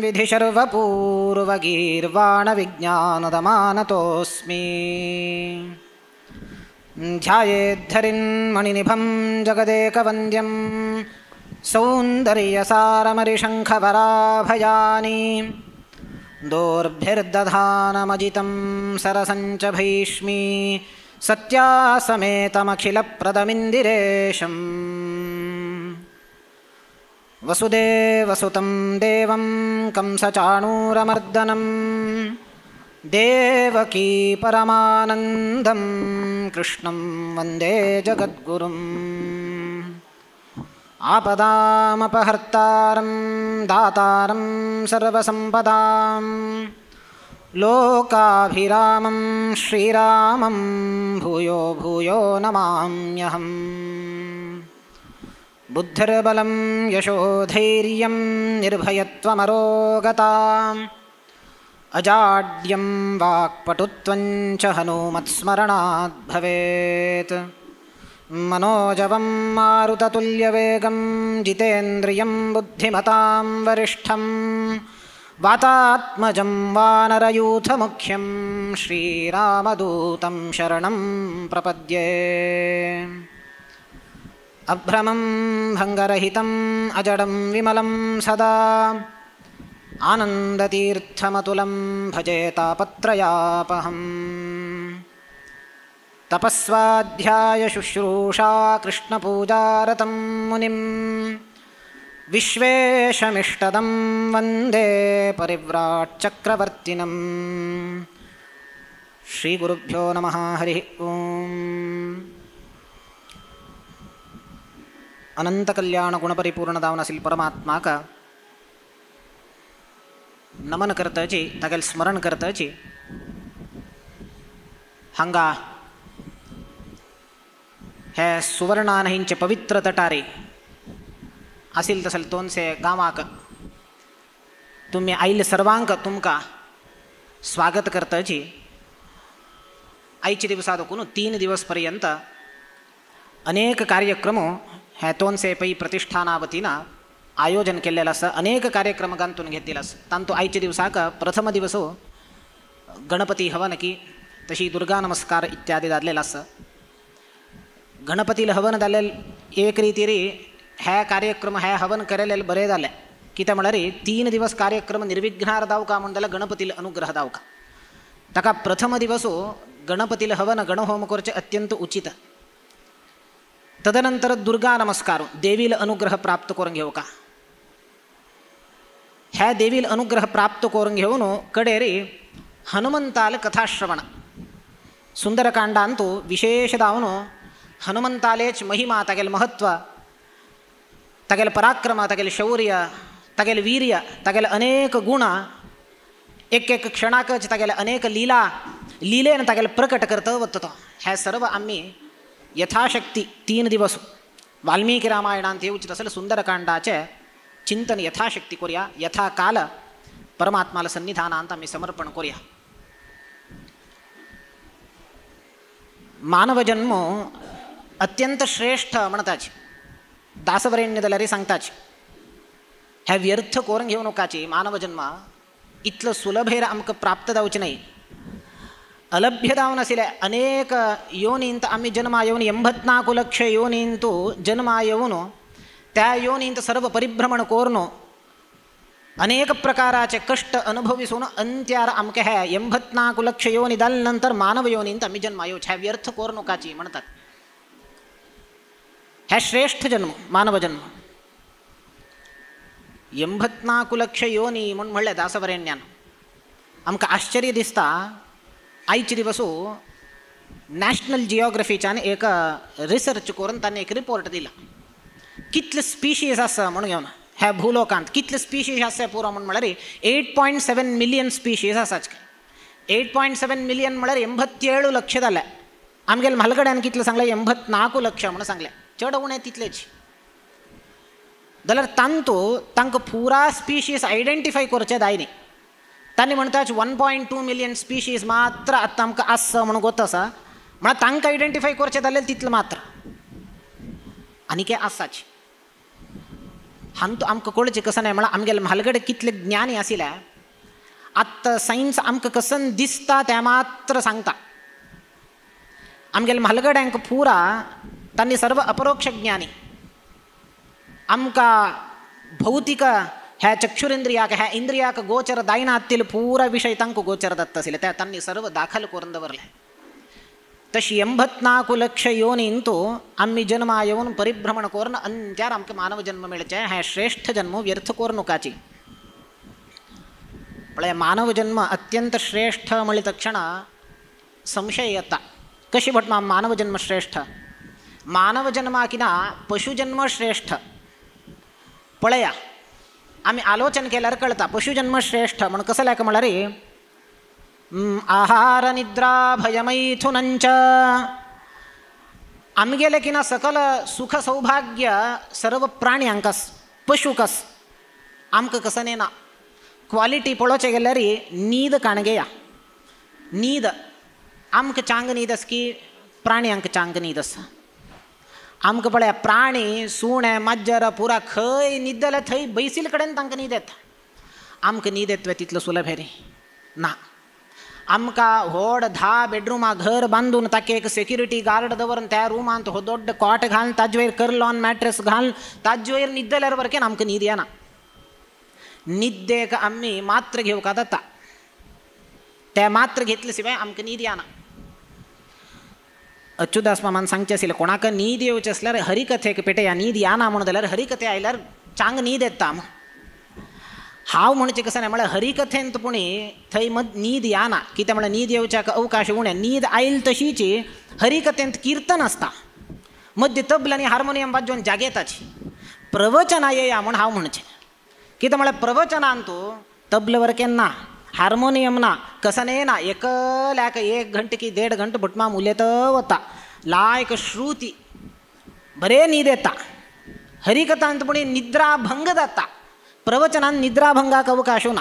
विधिशर्वपूर्वगीर्वाणविज्ञानदमानतोऽस्मि ध्यायेद्धरिन्मणिनिभं जगदेकवन्द्यं सौन्दर्यसारमरिशङ्खपराभयानि दोर्भिर्दधानमजितं सरसञ्च भैष्मि सत्यासमेतमखिलप्रदमिन्दिरेशम् वसुदेवसुतं देवं कंसचाणूरमर्दनं देवकी परमानन्दं कृष्णं वन्दे जगद्गुरुम् आपदामपहर्तारं दातारं सर्वसम्पदां लोकाभिरामं श्रीरामं भूयो भूयो नमाम्यहम् बुद्धिर्बलं यशोधैर्यं निर्भयत्वमरोगता अजाड्यं वाक्पटुत्वं च हनुमत्स्मरणात् भवेत् मनोजवं मारुततुल्यवेगं जितेन्द्रियं बुद्धिमतां वरिष्ठं वातात्मजं वानरयूथमुख्यं श्रीरामदूतं शरणं प्रपद्ये अभ्रमं भङ्गरहितम् अजडं विमलं सदा आनन्दतीर्थमतुलं भजे तापत्रयापहम् तपस्वाध्यायशुश्रूषा कृष्णपूजारतं मुनिं विश्वेशमिष्टदं वन्दे परिव्राट्चक्रवर्तिनम् श्रीगुरुभ्यो नमः हरिः ओम् अनंत कल्याण गुणपरिपूर्ण दावनासील परमात्मा का नमन करताची तागेल स्मरण करताची हांगा हे सुवर्णानहींचे पवित्र तटारे आसिल तसल तोनसे गावाक तुम्ही आईल सर्वांक तुमका स्वागत करताची आईचे दिवसादकून 3 दिवस पर्यंत अनेक कार्यक्रम ह्या तोनसे पै प्रतिष्ठाना वतीनं आयोजन केलेलं असं अनेक कार्यक्रम गांतून घेतलेलं असं तांतो आईच्या दिवसाक प्रथम दिवस गणपती हवन की तशी दुर्गा नमस्कार इत्यादी दादलेलं असं गणपतीला हवन दालेल एक रीतीरी ह्या कार्यक्रम ह्या हवन करेल बरे झाले की त्या म्हणणारे 3 दिवस कार्यक्रम निर्विघ्नार दाव का म्हणल्याला गणपतीला अनुग्रह दाव का तका प्रथम दिवस गणपतीला हवन गणहोम करचे अत्यंत उचित तदनंतर दुर्गा नमस्कार देवीला अनुग्रह प्राप्त करून घेऊ का ह्या देवीला अनुग्रह प्राप्त करून घेऊन कडेरी हनुमंताल कथाश्रवण सुंदरकांडांतू विशेष दावून हनुमंतालेच महिमा तगेल महत्व तगेल पराक्रम तगेल शौर्य तगेल वीर्य तगेल अनेक गुण एक एक क्षणाकच तगेल अनेक लीला लीलेन तगेल प्रकट करत वतो ह्या सर्व आम्ही यथाशक्ती 3 दिवस वाल्मीकी रामायणांत येऊचित असेल सुंदरकांडाचे चिंतन यथाशक्ती करूया यथाकाल परमात्माला सन्निधानांत आम्ही समर्पण करूया मानव जन्म अत्यंत श्रेष्ठ म्हणताची दासवरेण्य दलरी सांगताची ह्या व्यर्थ करून घेऊ नकाची मानव जन्म इतलं सुलभेर आमक प्राप्त जाऊची नाही अलभ्य दावन असेल अनेक योनींत आम्ही जन्मा येऊन 84 लक्ष योनींतू जन्मा येऊन त्या योनींत सर्व परिभ्रमण करून अनेक प्रकाराचे कष्ट अनुभविसून अंत्यार आमके ह्या 84 लक्ष योनी दाल्यानंतर मानव योनींत आम्ही जन्मा येऊ ह्या व्यर्थ कोरनुकाची म्हणतात ह्या श्रेष्ठ जन्म मानव जन्म 84 लक्ष योनी म्हणून म्हणले दासवरेण्यान आमका आश्चर्य दिसता आईचे दिवस नॅशनल जिओग्राफीच्यान एक रिसर्च करून त्यांनी एक रिपोर्ट दिला कितले स्पीशीज आसा म्हणून घेवन ह्या भूलोकांत कितले स्पीशीज आसा पुरो म्हणून म्हळ्यार 8.7 मिलियन स्पीशीज आसाच 8.7 मिलियन म्हळ्यार 87 लक्ष जाले आमगेल म्हालगड्यान कितले सांगले 84 लक्ष म्हणून सांगले चड उणे तितलेच जाल्यार तांकां पुरा स्पीशीज आयडेंटिफाय करचे जाय न्ही तांणी म्हणटाच 1.2 मिलियन स्पीशीज मात्र आतां आमकां आसा म्हणून गोत आसा म्हळ्यार तांकां आयडेंटिफाय करचें जाल्यार तितलें मात्र आनी के आसाच हांतू आमकां कळचें कसं नाही म्हळ्यार आमगेले म्हालगडे कितले ज्ञानी आशिल्ले आतां सायन्स आमकां कसन दिसता तें मात्र सांगता. आमगेले म्हालगड्यांक पुरा तांणी सर्व अपरोक्ष ज्ञानी आमकां भौतिक ह्या चक्षुरेंद्रियाक ह्या इंद्रियाक गोचर दायनातील पुरा विषय तांकां गोचर दत्त आशिल्ले ते तांणी सर्व दाखल करून दवरले. तशी 84 लक्ष योनींतू आम्ही जन्मा येवन परिभ्रमण करून अंत्यार आमकां मानव जन्म मेळचे हे श्रेष्ठ जन्म व्यर्थ करूनकाची. पळय मानव जन्म अत्यंत श्रेष्ठ म्हणले तक्षण संशय येता कशी भट मानव जन्म श्रेष्ठ मानव जन्माकिना पशुजन्म श्रेष्ठ. पळया आम्ही आलोचन केल्यार कळता पशुजन्म श्रेष्ठ म्हण कसं लायक म्हळ्यार आहार निद्रा भयमैथुनंच आमगेले किना सकल सुख सौभाग्य सर्व प्राण्यांकस पशुकस आमकां कसं नेना. क्वालिटी पळोवचें गेल्यार न्हीद काणगेया न्हीद आमकां चांग न्हीद आस की प्राण्यांक चांग न्हीद आसा. आमकां पळय प्राणी सुणे मज्जर पुरा खंय न्हीद जाल्यार थंय बैसील कडेन तांकां न्हीद येता. आमकां न्हीद येतवे तितलो सुलभ रे ना. आमकां व्हड 10 बेडरुमा घर बांदून ताका एक सेक्युरिटी गार्ड दवरून त्या रुमांत हो दोड्ड कॉट घालून ताजे वयर कर्लॉन मॅट्रेस घालून ताजे वयर न्हीद जाल्यार वरकेन आमकां न्हीद येना. न्हिदेक आमी मात्र घेवका जाता ते मात्र घेतले शिवाय आमकां न्हीद येना. अच्युदास मामान सांगचे आशिल्लें कोणाक न्हीद येवचें आसल्यार हरिकथेक पेटया न्हीद येना म्हण जाल्यार हरिकथे आयल्यार चांग न्हीद येता. हांव म्हणचें कसं नाही म्हळ्यार हरिकथेंत पुणी थंय न्हीद येना कित्याक म्हळ्यार न्हीद येवच्याक अवकाश उणे. न्हीद आयल तशीची हरिकथेंत कीर्तन आसता मध्य तबल आनी हार्मोनियम वाजोवन जागेताची. प्रवचना येया म्हूण हांव म्हणचें कित्याक म्हळ्यार प्रवचनांतू तबल वरकेन ना हार्मोनियम ना कसने ना एकल्याक 1 घंटे की 1.5 घंटे भटमाम उलयत वता लायक श्रुती बरें न्हीद येता. हरिकथांत पुणी निद्राभंग जाता प्रवचनान निद्राभंगाक अवकाश ना.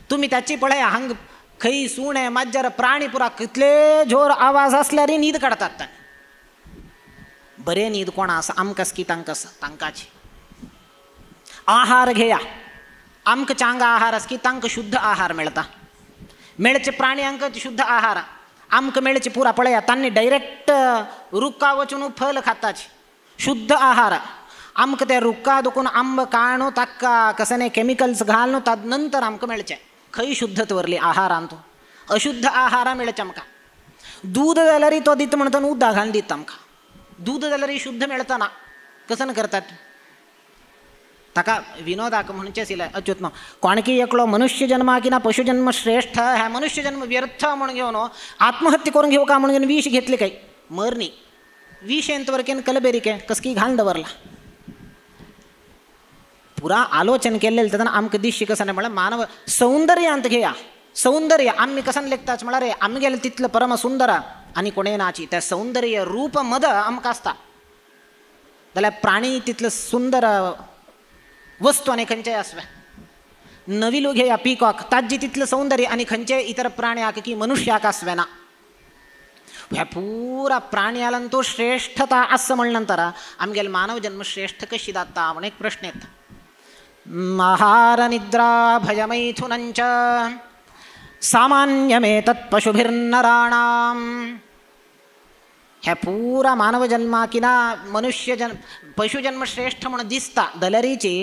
तुम्ही त्याची पळय हांग खंय सुणे मज्जर प्राणी पुरा कितले जोर आवाज आसल्यार न्हीद काडटात. बरें न्हीद कोणा आसा आमकां की तांकां तांकांची. आहार घेया आमकां चांगा आहार आस की तांकां शुद्ध आहार मेळटा मेळचे प्राण्यांक शुद्ध आहार आमकां मेळचे पुरा पळया तांणी डायरेक्ट रुक्का वचून फल खाताची शुद्ध आहार. आमकां ते रुक्का दुखून आंब काणू ताका कसने केमिकल्स घालून ताज नंतर आमकां मेळचें खंय शुद्धत वरली आहारांत. अशुद्ध आहार मेळचे आमकां. दूद जाल्यार तो दिता म्हणटा उदक घालून दिता आमकां. दूद जाल्यार शुद्ध मेळटा ना कसन करतात. ताका विनोदाक म्हणचें आशिल्लें अच्युत कोणकी एकलो मनुष्य जन्मा की ना पशुजन्म श्रेष्ठ ह्या मनुष्य जन्म व्यर्थ म्हणून घेवन आत्महत्या करून घेवका म्हणून विष घेतले काय मरणी विष येंत वरकेन कलबेरिके कसकी घालून दवरला. पुरा आलोचन केल्लें तेन्ना आमकां दिसची कसं म्हळ्यार मानव सौंदर्यांत घेया. सौंदर्य आमी कसन लेखताच म्हळ्यार आमगेलें तितलें परम सुंदर आनी कोणें नाची तें सौंदर्य रूप मद आमकां आसता जाल्यार प्राणी तितलें सुंदर वस्तू आनी खंयचेय आसवे. नविलू घेया पिकॉक ताजी तितलें सौंदर्य आनी खंयचेय इतर प्राण्याक की मनुष्याक आसवे ना. ह्या पुरा प्राण्यालांतू श्रेष्ठता आस म्हण नंतर आमगेले मानव जन्म श्रेष्ठ कशी जाता म्हण एक प्रश्न येता. आहार निद्रा भयमैथुनंच सामान्यमेतत् पशुभिर्नराणाम. ह्या पुरा मानव जन्माकिना मनुष्य जन्म पशुजन्म श्रेष्ठ म्हणून दिसता जाल्यारीची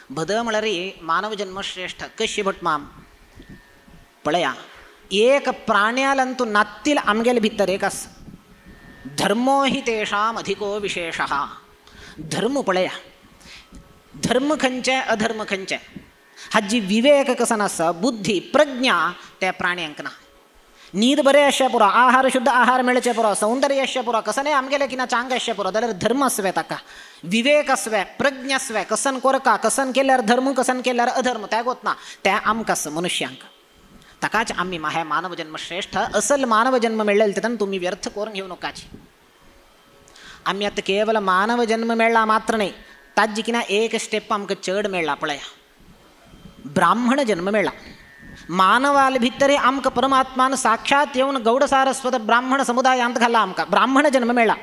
भद म्हळ्यार मानव जन्म श्रेष्ठ कशी भटमाम. पळया एक प्राण्यालंतू नात्तील आमगेले भितर एक आस धर्मो हि तेषाम अधिको विशेषः. धर्म पळया धर्म खंयचे अधर्म खंयचे हाजी विवेक कसन आसा बुद्धी प्रज्ञा त्या प्राण्यांक ना. न्हीद बरें आसचें पुरो आहार शुद्ध आहार मेळचें पुरो सौंदर्य आसचें पुरो कसने आमगेले किना चांग आसचें पुरो जाल्यार धर्म आसवे ताका विवेक आसवे प्रज्ञा आसवे कसन कोरका कसन केल्यार धर्म कसन केल्यार अधर्म तें गोतना तें आमकां आसा मनुष्यांक. ताकाच आमी हे मानव जन्म श्रेष्ठ असल मानव जन्म मेळ्ळेले तेन्ना तुमी व्यर्थ करून घेवं नकाची. आमी आतां केवल मानव जन्म मेळ्ळा मात्र न्ही ताजी किना एक स्टेप आमकां चड मेळ्ळा. पळया ब्राह्मण जन्म मेळ्ळा मानवाल भितर आमकां परमात्मान साक्षात येवन गौड सारस्वत ब्राह्मण समुदायांत घाला आमकां ब्राह्मण जन्म मेळ्ळा.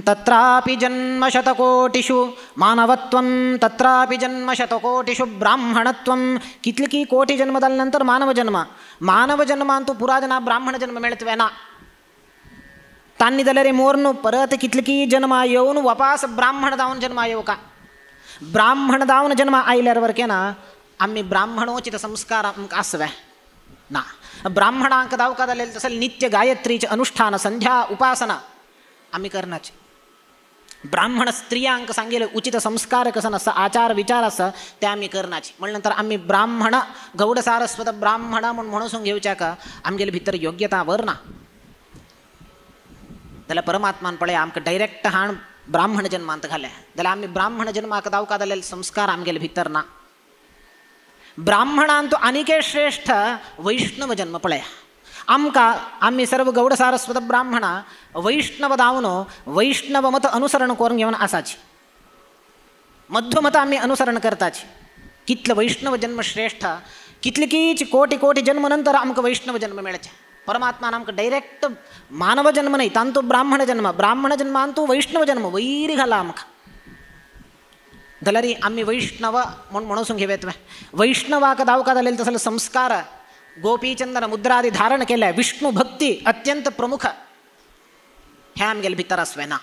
तत्रापि जन्मशतकोटिषु मानवत्वं तत्रापि जन्मशतकोटिषु ब्राह्मणत्वं. कितली कोटी जन्मदनंतर मानव जन्म. मानव जन्म ಅಂತೂ पुरा जन ब्राह्मण जन्म मिळतवेना. तान्निदलरे मोरनु परत कितली जन्म येऊन वापस ब्राह्मण दावन जन्म येऊ का. ब्राह्मण दावन जन्म आयल्यावरकेना आम्ही ब्राह्मणोचित संस्कार आसवे ना. ब्राह्मणांक दावकादले तसल नित्य गायत्रीचे अनुष्ठान संध्या उपासना आम्ही करण्याचे. ब्राह्मण स्त्रियांक सांगेले उचित संस्कार कसन असं आचार विचार असं ते आम्ही करण्याचे. म्हणल्यानंतर आम्ही ब्राह्मण गौड सारस्वत ब्राह्मण म्हणून घेऊच्या का आमगेले भितर योग्यता वर ना. त्याला परमात्मान पळे आमक डायरेक्ट हाण ब्राह्मण जन्मांत घाले. त्याला आम्ही ब्राह्मण जन्माक दावकादले संस्कार आमगेले भितर ना. ब्राह्मणांतू अनिके श्रेष्ठ वैष्णव जन्म पळया. आमका आम्ही सर्व गौड सारस्वत ब्राह्मण वैष्णव दावनो वैष्णव मत अनुसरण करून घेऊन असाची. मध्वमत आम्ही अनुसरण करताची. कितलं वैष्णव जन्म श्रेष्ठ. कितली कीच कोटी कोटी जन्म नंतर आमक वैष्णव जन्म मिळायचे. परमात्मा आमक डायरेक्ट मानव जन्म नाही तांतू ब्राह्मण जन्म. ब्राह्मण जन्मांतू वैष्णव जन्म वैरी घाला आमका. दलरी आम्ही वैष्णव म्हणून घेवेत. वैष्णवाक दावकादले तसलं संस्कार गोपीचंदन मुद्रादी धारण केलं. विष्णू भक्ती अत्यंत प्रमुख हे आमगेले भितर असवे ना.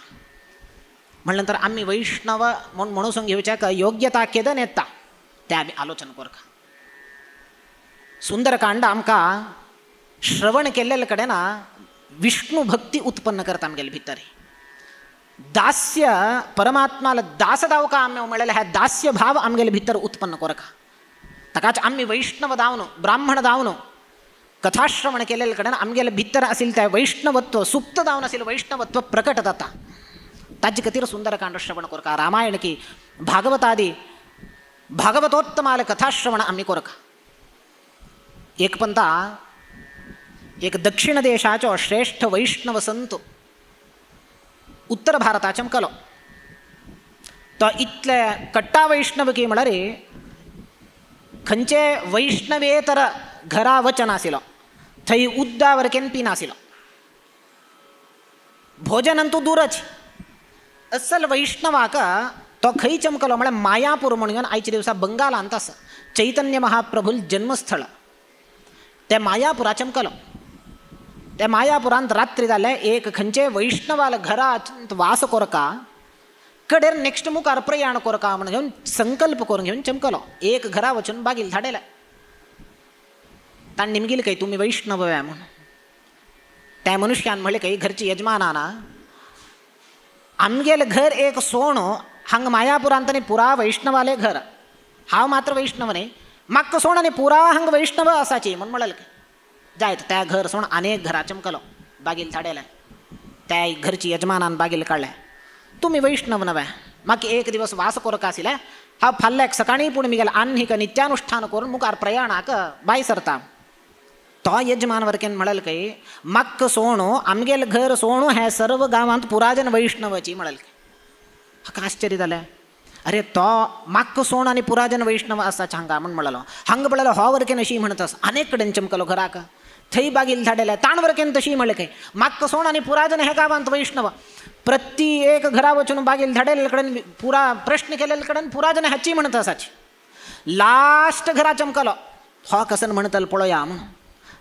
म्हणल्यानंतर आम्ही वैष्णव म्हणून घेऊच्या का योग्यता केद नेता ते आम्ही आलोचन कर. सुंदरकांड आमका श्रवण केलेल्या कडे ना विष्णू भक्ती उत्पन्न करता आमगेले भितर. दास्य परमात्माला दास दाव का आम्ही मिळाले ह्या दास्य भाव आमगेले भितर उत्पन्न कर का. तकाच आम्ही वैष्णव दावनो ब्राह्मण दावनो कथाश्रवण केलेल्या कडे आमगेले भितर असेल त्या वैष्णवत्व सुप्त दावन असेल वैष्णवत्व प्रकट जाता. ताजी कतीर सुंदरकांड श्रवण कर का. रामायण की भागवतादी भागवतोत्तमाल कथाश्रवण आम्ही कर का. एक पंथा एक दक्षिण देशाचो श्रेष्ठ वैष्णव संत उत्तर भारताचे चमकलो. तो इतले कट्टा वैष्णव की म्हळ्यारे खंयचे वैष्णवेतर घरा वचन आसिलो थंय उद्दावर केन्पी नासिलो. भोजन अंतू दूरच. असल वैष्णवाक तो खंय चमकलो म्हळ्यार मायापूर म्हणून आयच्या दिवसा बंगालांत आसा चैतन्य महाप्रभूल जन्मस्थळ. त्या मायापुरा चमकलो. त्या मायापुरांत रात्री जाले एक खंयचे वैष्णवाला घरात वास कोरका कडेर नेक्स्ट मुखार प्रयाण कोरका म्हणून घेऊन संकल्प करून घेऊन चमकलो. एक घरा वचून बागील धाडेला. ताण निमगील काही तुम्ही वैष्णव आहे म्हणून. त्या मनुष्यान म्हणले काही घरची यजमानाना आमगेल घर एक सोणो हंग मायापुरांतने पुरा वैष्णवाले घर. हाव मात्र वैष्णव नाही माक्क सोणाने पुरा हंग वैष्णव असाची म्हणून म्हणाल की जायत त्या घर सोण अनेक घरा चमकलो बागील धाडेला. त्या घरची यजमानान बागील काढल्या. तुम्ही वैष्णव नव्हे मागे एक दिवस वास कोरका आसिला हा फाल्याक सकाळी पुणे मी गेला आन्हिक नित्यानुष्ठान करून मुखार प्रयाणाक बाय सरता. तो यजमान वरकेन म्हणाल काही मक्क सोणो आमगेल घर सोणो हे सर्व गावांत पुराजन वैष्णवाची म्हणाल की. हाका आश्चर्य जालें. अरे तो मक्क सोण आणि पुराजन वैष्णव असा हांगा म्हणून म्हणालो. हांग पळयलो हो वरकेन अशी म्हणतस अनेक कडेन चमकलो घराक थंय बागील धाडेला. ताण वरकेन तशी म्हणले काही मक्क सोण आणि पुराजन हे गावांत वैष्णव. प्रति एक घरा वचून बागील धाडेल कडेन पुरा प्रश्न केलेले कडेन पुराजन हाची म्हणत असाची. लास्ट घरा चमकलो हो कसन म्हणतल पळोया म्हणून.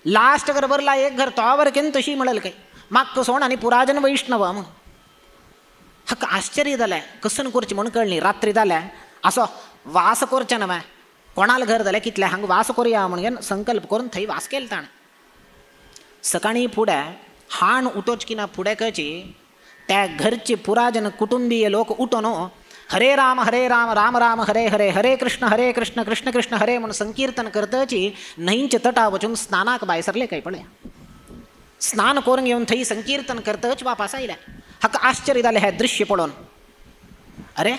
लास्ट घर भरला एक घर तोवर केन तशी म्हणल काही मक्क सोण आणि पुराजन वैष्णव म्हणून. हाका आश्चर्य जालें कसन करचें म्हणून कळ्ळी. रात्री जाल्या असो वास करचें नव्हे कोणाल घर जालें कितले हांगा वास करुया म्हणून संकल्प करून थंय वास केलो ताणें. सकाळी फुडें हाण उठोच ना फुडें कळची त्या घरचे पुराजन कुटुंबीय लोक उठोन हरे राम राम राम हरे हरे हरे कृष्ण कृष्ण कृष्ण हरे म्हणून संकीर्तन करतची न्हंयचे तटा वचून स्नानाक भायर सरले काही पळया. स्नान करून घेवन थंय संकीर्तन करतच वापस आयल्या. हाका आश्चर्य जालें हें दृश्य पळोवन. अरे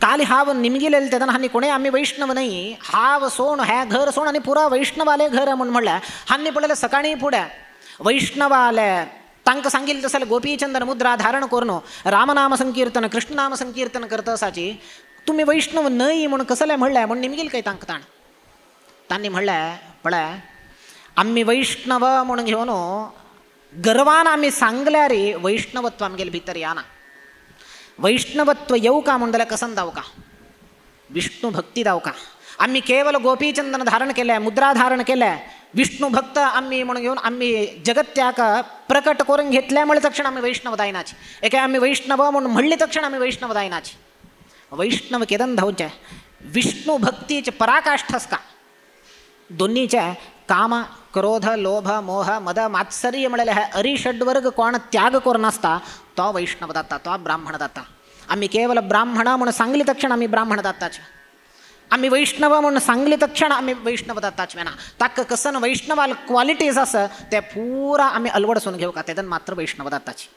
काल हाव निमगिलेले तेदन हानी कोणे आम्ही वैष्णव नाही हाव सोण हे घर सोण आणि पुरा वैष्णवाले घर म्हणून म्हणल्या. हानी पळयलें सकाळी फुडें वैष्णवाले तांकां सांगिल्लें तसलें गोपीचंदन मुद्रा धारण करून रामनाम संकीर्तन कृष्णनाम संकीर्तन करता आसाची तुम्ही वैष्णव न्हय म्हणून कसलें म्हणलें म्हणून निमगेल काही तांकां ताण. तांणी म्हणलें पळय आम्ही वैष्णव म्हणून घेवन गर्वान आम्ही सांगल्या रे वैष्णवत्व आमगेले भितर या ना. वैष्णवत्व येऊ का म्हणल्यार कसन जाऊ का, विष्णू भक्ती जाऊ का. आम्ही केवळ गोपीचंदन धारण केलं, मुद्रा धारण केलं, विष्णू भक्त आम्ही म्हणून घेऊन आम्ही जगत्याक प्रकट करून घेतल्यामुळे तक्षण आम्ही वैष्णव दायनाची. एका आम्ही वैष्णव म्हणून म्हणले तक्षण आम्ही वैष्णव दायनाची. वैष्णव केदन धावच्या विष्णू भक्तीचे पराकाष्ठस का. दोन्हीच्या काम क्रोध लोभ मोह मद मात्सर्य म्हणले हे अरिषड्वर्ग कोण त्याग करून असता तो वैष्णव दाता, तो ब्राह्मण दाता. आम्ही केवळ ब्राह्मण म्हणून सांगली तक्षण आम्ही ब्राह्मण दाताचे. आम्ही वैष्णव म्हणून सांगली तक्षण आम्ही वैष्णव दाताचे ना. ताक कसन वैष्णवाल क्वालिटीज असं ते पुरा आम्ही अलवडसून घेऊ का, तेदन मात्र वैष्णव दाताची.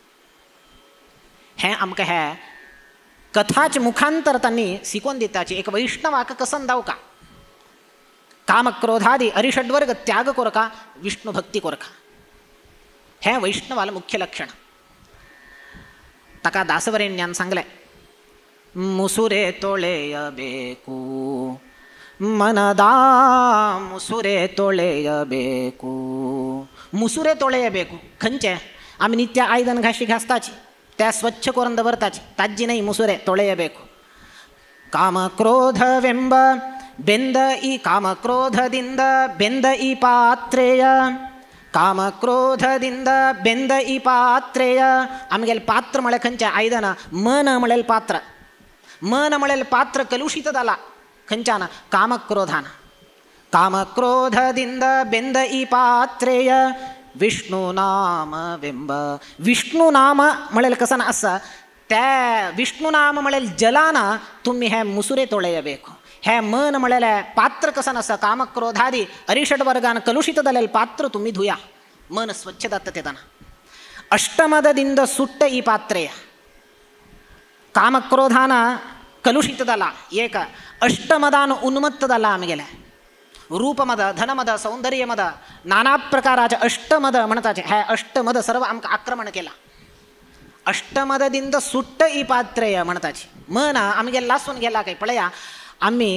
हे आमकां हे कथाच मुखांतर त्यांनी शिकवून दिताची. एक वैष्णवाक कसन जाऊ का, काम क्रोधादी अरिषड्वर्ग त्याग कोर का, विष्णू भक्ती कोर का. हे वैष्णवाला मुख्य लक्षण. तका दासवरेण्यान सांगले मुसुरे तोಳೆಯಬೇಕು मनदा मुसुरे तोಳೆಯಬೇಕು. मुसुरे तोಳೆಯಬೇಕು खंचे आम्ही नित्य आयदन घाशी घासताची, त्या स्वच्छ करून दवरताची, ताजी नाही मुसुरे तोಳೆಯಬೇಕು. काम क्रोधವೆಂಬ ಬೆಂದ ಈ ಕಾಮಕ್ರೋಧದಿಂದ ಬೆಂದ ಈ ಪಾತ್ರೆಯ, ಕಾಮಕ್ರೋಧದಿಂದ ಬೆಂದ ಈ ಪಾತ್ರೆಯ. आमगेल पात्र म्हळे खंचे आयदन, मन म्हणेल पात्र, मन म्हणेल पात्र कलुषित झाला खंचान कामक्रोधान. कामक्रोधದಿಂದ ಬೆಂದ ಈ पात्रेय विष्णू नामವೆಂಬ. विष्णू नाम म्हणेल कसन असं त्या विष्णू नाम म्हणेल जलान तुम्ही हे मुसुरे तोಳೆಯಬೇಕು. हे मन म्हणेल पात्र कसन असं कामक्रोधादी अरिषड वर्गान कलुषित झालेलं पात्र तुम्ही धुया, मन स्वच्छ दत्ततेदन. अष्टमदದಿಂದ सुट्ट ಈ पात्रेय. कामक्रोधान कलुषित झाला एक, अष्टमदान उन्मत्त झाला आमगेले. रूपमद धनमद सौंदर्यमद नाना प्रकाराचे अष्टमद म्हणताचे. हे अष्टमद सर्व आमका आक्रमण केला. अष्टमदದಿಂದ सुट्ट ಈ पात्रेय म्हणताची. मन आमगे लासून गेला काही पळया. आम्ही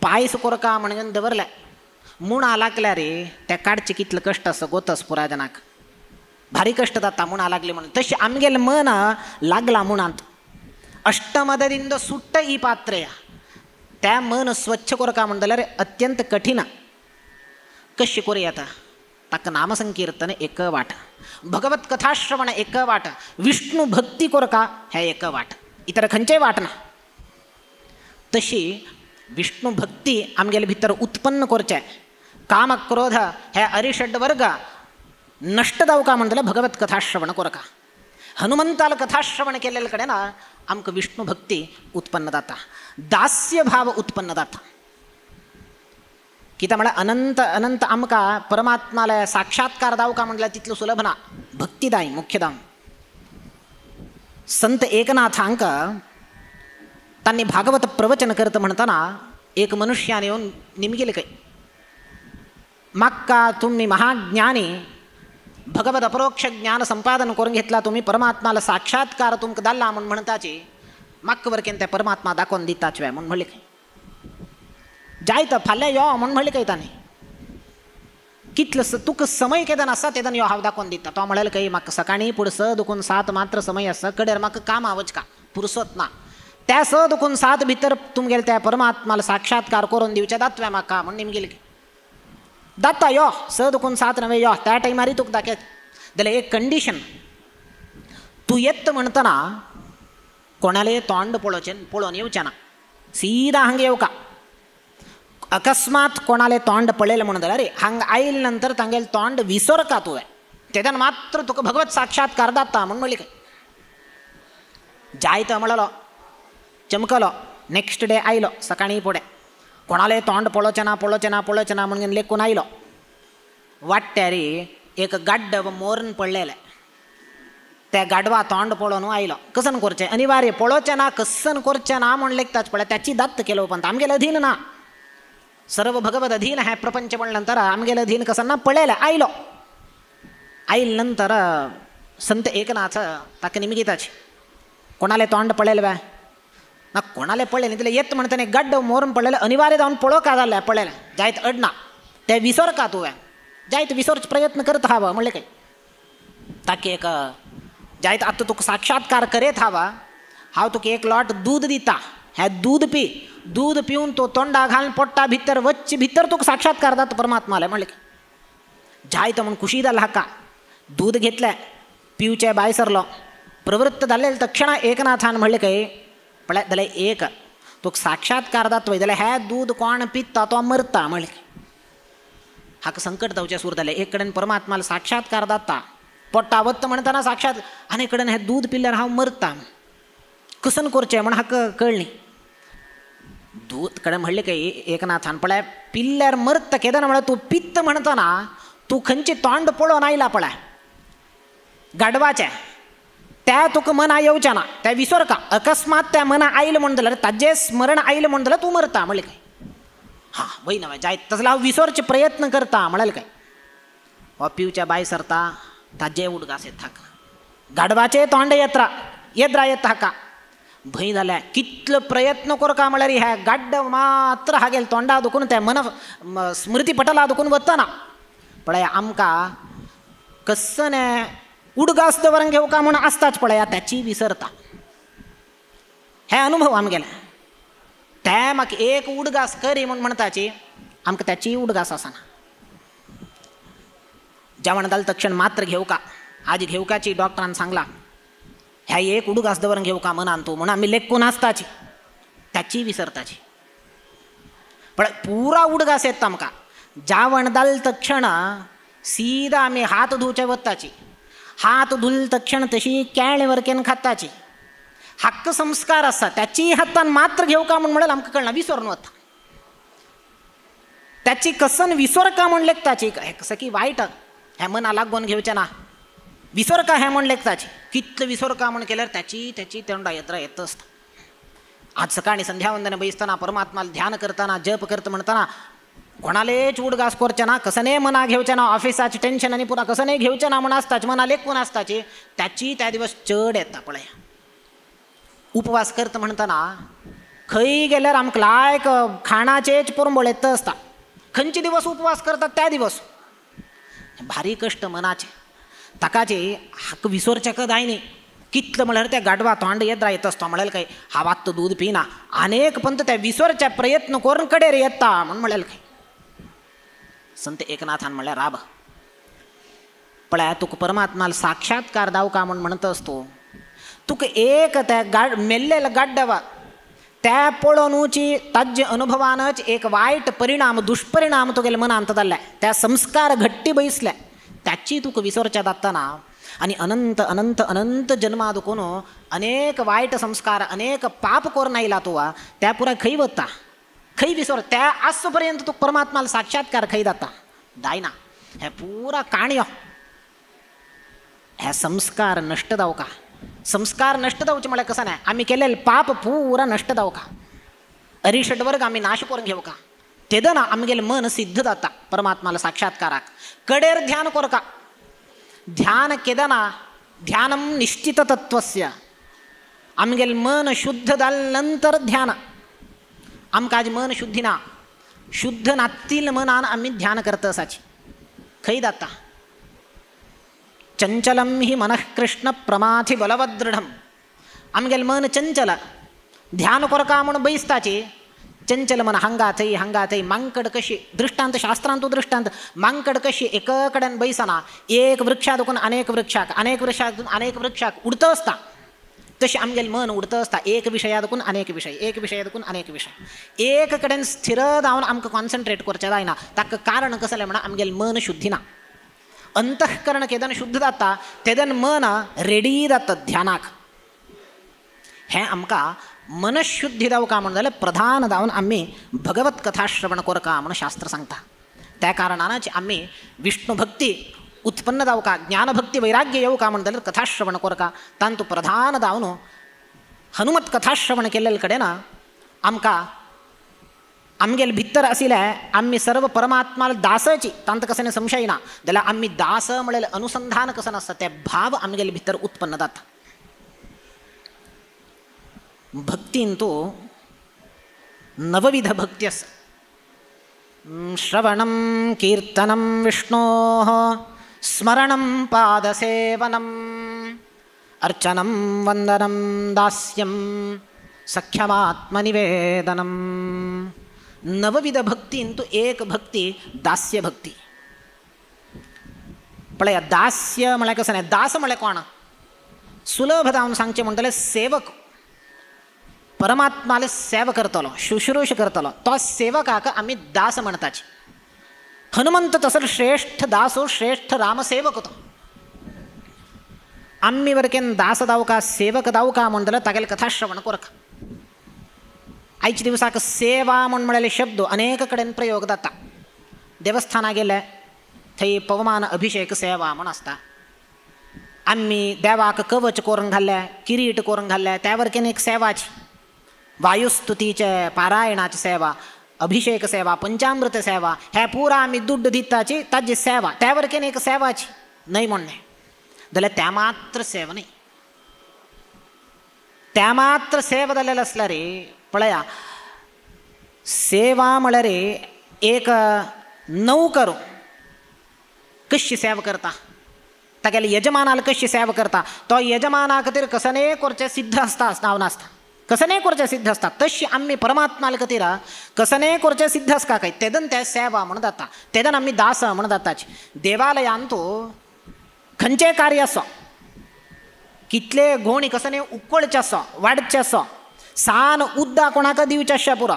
पायस कोरका म्हणून दवरल्या, मूण आलाकल्या रे त्या काडचे कितलं कष्ट असं गोतस पुरा जनाक, भारी कष्ट जाता मूण आलागले म्हणून. तशी आमगेल मन लागला मुणांत. अष्टमदದಿಂದ सुट्ट ಈ पात्रेय. त्या मन स्वच्छ कोरका म्हणल्यार अत्यंत कठीण. कशी कोरयात ताक नामसंकीर्तन एक वाट, भगवत कथाश्रवण एक वाट, विष्णू भक्ती कोरका हे एक वाट, इतर खंचे वाट ना. तशी विष्णू भक्ती आमगेले भितर उत्पन्न करचे. काम क्रोध हे अरिषड वर्ग नष्ट जाऊ का म्हणटले भगवत कथाश्रवण कोरका. हनुमंताल कथाश्रवण केलेल्या कडेन आमकां विष्णू भक्ती उत्पन्न जाता, दास्य भाव उत्पन्न जाता. कित्याक म्हळ्यार अनंत अनंत आमकां परमात्माला साक्षात्कार जाऊ का म्हणल्यार तितलो सुलभ ना. भक्तीदाय मुख्यदाम. संत एकनाथांक त्यांनी भागवत प्रवचन करत म्हणताना एक मनुष्याने येऊन निमगेले काही, माका तुम्ही महाज्ञानी भगवत अपरोक्ष ज्ञान संपादन करून घेतला, तुम्ही परमात्माला साक्षात्कार तुमक दाल्ला म्हणून म्हणताचे, माक वरकेन त्या परमात्मा दाखवून दिताच वे म्हणून म्हणले काही. जायत फाल्या यो म्हणून म्हणले काही ताने. कितलं तुक समय केदन असा तेदन यो हाव दाखवून दिता. तो म्हणाल काही म्हाका सकाळी पुढे स दुखून 7 मात्र समय असा कडेर म्हाका काम आवच का पुरसत ना. त्या स दुखून 7 भितर तुमगेले त्या परमात्माला साक्षात्कार करून दिवचे दातव्या म्हाका म्हणून निमगेले की दाता यो स दुखून 7 नव्हे यो त्या टायमारी तुक दाखय. जाल्यार एक कंडिशन, तू येत म्हणतना कोणाले तोंड पळोवन येवचें ना, सीधा हांगा येऊ का. अकस्मात कोणाले तोंड पळयलें म्हणून जाल्यार हांगा आयल नंतर तांगेले तोंड विसर का तुवें, तेदन मात्र तुका भगवत साक्षात्कार जाता म्हणून म्हणली काय. जायत म्हणलो चमकलो, नेक्स्ट डे आयलो सकाळी फुडें, कोणाले तोंड पळोवचें ना म्हणून लेखून आयलो. वाट्यार एक गाड्ड मोरण पडलेलें, त्या गाडवा तोंड पळोवन आयलो. कसन करचें अनिवार्य, पळोवचें ना कसन करचें ना म्हण लेखताच पळय. त्याची दत्त केलो पण आमगेले अधीन ना, सर्व भगवत अधीन हे प्रपंच म्हणल्यानंतर आमगेले अधीन कसन ना पळयलें आयलो. आयल नंतर संत एकनाथ ताका निमगिताचे, कोणाले तोंड पळयलें बा ना, कोणाले पळयलें न्ही, येत म्हणटने गड्ड मोरून पडलेलें अनिवार्य जावन पळो का जालें पळयलें. जायत अडना ते विसर का तुवें, जायत विसरच प्रयत्न करत हाव म्हणलें काही. ताकी एक जायत आता तुका साक्षात्कार करेत हवा हांव तुका एक लॉट दूध दिता हें दूध पी दूध पिवन तो तोंडा घालून पोट्टा भितर वच्चे भितर तुका साक्षात्कार जाता परमात्माले म्हणले जायत म्हण खुशी जाल हाका दूध घेतलें पिवचे बाय सरलो प्रवृत्त जाल्ले तक्षण एकनाथान म्हणले काय पळय जाल्यार एक तुका साक्षात्कार जाता पळय जाल्यार हें दूध कोण पिता तो मरता म्हणले हाका संकट जावचें सुरू जालें एक कडेन परमात्माला साक्षात्कार जाता पोट्टा वत्ता म्हणटना साक्षात आनी कडेन हें दूध पिल्यार हांव मरता कसन करचें म्हण हाका कळ्ळी दूध कडेन म्हणलें काय एकनाथान पळय पिल्ल्यार मरता केदार म्हळ्यार तूं पित्त म्हणटना तूं खंयचें तोंड पळोवन आयला पळय गाडवाचें त्या तुका मना येवचें ना त्या विसरका अकस्मात त्या मना आयलें म्हण जाल्यार ताजें स्मरण आयलें म्हण जाल्यार तूं मरता म्हणलें काय हां वय नव्हे जायत तसलो हांव विसरचे प्रयत्न करता म्हळें काय हो पिवच्या बाय सरता ताजे उडगास येता हाका गाडवाचें तोंड येद्रा येता हाका भंय जाल्या कितलो प्रयत्न करता म्हळ्यार हे गाड्ड मात्र हागेल तोंडा दुखून तें मन स्मृती पटला दुखून वतना पळय आमकां कस्सने उडगास दवरून घेवका म्हूण आसताच पळय त्याची विसरता हे अनुभव आमगेले ते म्हाका एक उडगास करी म्हूण म्हणटाची आमकां त्याची उडगास आसना जेवण जालें तक्षण मात्र घेवका आज घेवकाची डॉक्टरान सांगला ह्या एक उडगास दवरून घेवका मनान तूं म्हूण आमी लेखून आसताची त्याची विसरताची पण पुरा उडगास येता आमकां जेवण जालें तक्षण सीदा आमी हात धुवचे वताची हात धुल तक्षण तशी केळ्ळे वरकेन खाताची हक्क संस्कार आसा त्याची हातान मात्र घेवका म्हूण म्हळ्यार आमकां कळना विसरून वता त्याची कसन विसरका म्हूण लेखताची सकी वायट हें मना लागून घेवचें ना विसरका हें म्हूण लेखताची कितलो विसरका म्हूण केल्यार त्याची तोंडा येत आसता आज सकाळी संध्यावंदन बसतना परमात्माला ध्यान करतना जप करता म्हणटना कोणालेच उडगास करचे ना कसने मना घेवचे ना ऑफिसाचें टेन्शन आनी पुरा कसने घेवचें ना म्हूण आसताची मना लेखून आसताची त्याची त्या दिवस चड येता पळय उपवास करता म्हणटना खंय गेल्यार आमकां लायक खाणाचेच पुरंबळ येत आसता खंयचे दिवस उपवास करतात त्या दिवस भारी कश्ट मनाचे ताकाचे हाक विसरचें जाय न्ही कितलो म्हळ्यार त्या गाडवा तोंड येद्रा येत आसता म्हळ्यार काय हावात दूध पिना अनेक पंत त्या विसरचे प्रयत्न करून कडेर येता म्हण म्हळ्यार काय संत एकनाथान म्हळ्यार राब पळय तुका परमात्माला साक्षात्कार जावका म्हण म्हणत असतो तुका एक त्या मेल्लेले गाड्डवा त्या पळोवनूची ताजे अनुभवानच एक वायट परिणाम दुष्परिणाम तुगेल्या मनांत जाल्ले त्या संस्कार घट्टी बसले त्याची तुका विसरचें जातना आनी अनंत अनंत अनंत जन्मा दुखून अनेक वायट संस्कार अनेक पाप करून आयला तुवा त्या पुराय खंय वता खंय विसर त्या आस पर्यंत तुका परमात्माला साक्षात्कार खंय जाता जायना हे पुरा काणयो हे संस्कार नष्ट जावका संस्कार नष्ट जावचे म्हळ्यार कसं नाही आमी केलेले पाप पुरा नष्ट जावका अरिषड वर्ग आमी नाश करून घेवका तेदना आमगेलें मन सिद्ध जाता परमात्माला साक्षात्काराक कडेर ध्यान करका ध्यान केदना ध्यानम निश्चित तत्वस्य आमगेलें मन शुद्ध जाले नंतर ध्यान आमकां आज मन शुद्धी ना शुद्ध नातील मनान आमी ध्यान करता आसाची खंय जाता चंचलम ही मनः कृष्ण प्रमाथि बलवदृढम आमगेलें मन चंचल ध्यान करका म्हूण बैसताची चंचल मन हांगा थंय मांकड कशी दृष्टांत शास्त्रांत दृष्टांत मांकड कशी एक कडेन बैसना एक वृक्षा दुखून अनेक वृक्षाक उडत आसता तशें आमगेलें मन उडत आसता एक विशया दुखून अनेक विशय एक कडेन स्थिर जावन आमकां कॉन्सन्ट्रेट करचें जायना ताका कारण कसलें म्हणा आमगेलें मन शुद्धी ना अंतःकरण केदन शुद्ध जाता तेदन मन रेडी जाता ध्यानाक हें आमकां मनशुद्धी जावका म्हण जाल्यार प्रधान जावन आमी भगवत कथा श्रवण करका म्हण शास्त्र सांगता त्या कारणानच आमी विष्णू भक्ती उत्पन्न जावका ज्ञानभक्ती वैराग्य येवका म्हण जाल्यार कथा श्रवण करका तांतू प्रधान जावन हनुमत कथा श्रवण केल्ले कडेन आमकां आमगेले भितर आशिल्ले आमी सर्व परमात्माला दासाची तांत कसं संशय ना जाल्यार आमी दास म्हळ्यार अनुसंधान कसं आसता ते भाव आमगेले भितर उत्पन्न जाता भक्तीन तो नवविध भक्ती आसा श्रवणं कीर्तनं विष्णोः स्मरणं पादसेवनम् अर्चनं वंदनं दास्यं सख्यमात्मनिवेदनम्. नवविध भक्ती इंतू एक भक्ती दास्य भक्ती. पळया दास्य म्हळ्यार कसं नाही, दास म्हळ्यार कोण? सुलभ जावन सांगचें म्हणटलें सेवक. परमात्माले सेवा करतलो, शुश्रूष करतलो, तो सेवकाक आमी दास म्हणटाचे. हनुमंत तसर श्रेष्ठ दासो श्रेष्ठ रामसेवक तो. आम्ही वरकेन दास दाव का सेवक दाव का म्हणटलो तागेले कथा श्रवण करक. आयच्या दिवसाक सेवा म्हणलेले शब्द अनेक कडेन प्रयोग जाता. देवस्थाना गेले थंय पवमान अभिषेक सेवा म्हण आसता. आम्ही देवाक कवच करून घाल्ले, किरीट करून घाल्ले, त्या वरकेन एक सेवाची. वायुस्तुतीचे पारायणाची सेवा, अभिषेक सेवा, पंचामृत सेवा, हे पुरा आम्ही दुड्ड दिताची ताजी सेवा, त्या वरकेन एक सेवाची नाही म्हणणे जाल्यार त्या मात्र सेवा नाही. त्या मात्र सेवा जालेले आसल्यार रे पळया सेवा म्हळ्यार रे एक नौकर कशी सेवा करता, तागेले यजमानाला कशी सेवा करता, तो यजमाना खातीर कसने करचें सिद्ध आसता नाव नासता, कसने करचें सिद्ध आसता, तशी आम्ही परमात्माला खातीर कसने करचें सिद्ध आसता काय तेदन त्या सेवा म्हण जाता. तेदन आम्ही दास म्हण जाताची. देवालयान तो खंयचें कार्य आसो, कितले घोणी कसने उकळचे आसो, वाडचे आसो, सान उद्दा कोणाक दिवचें आसचें पुरो,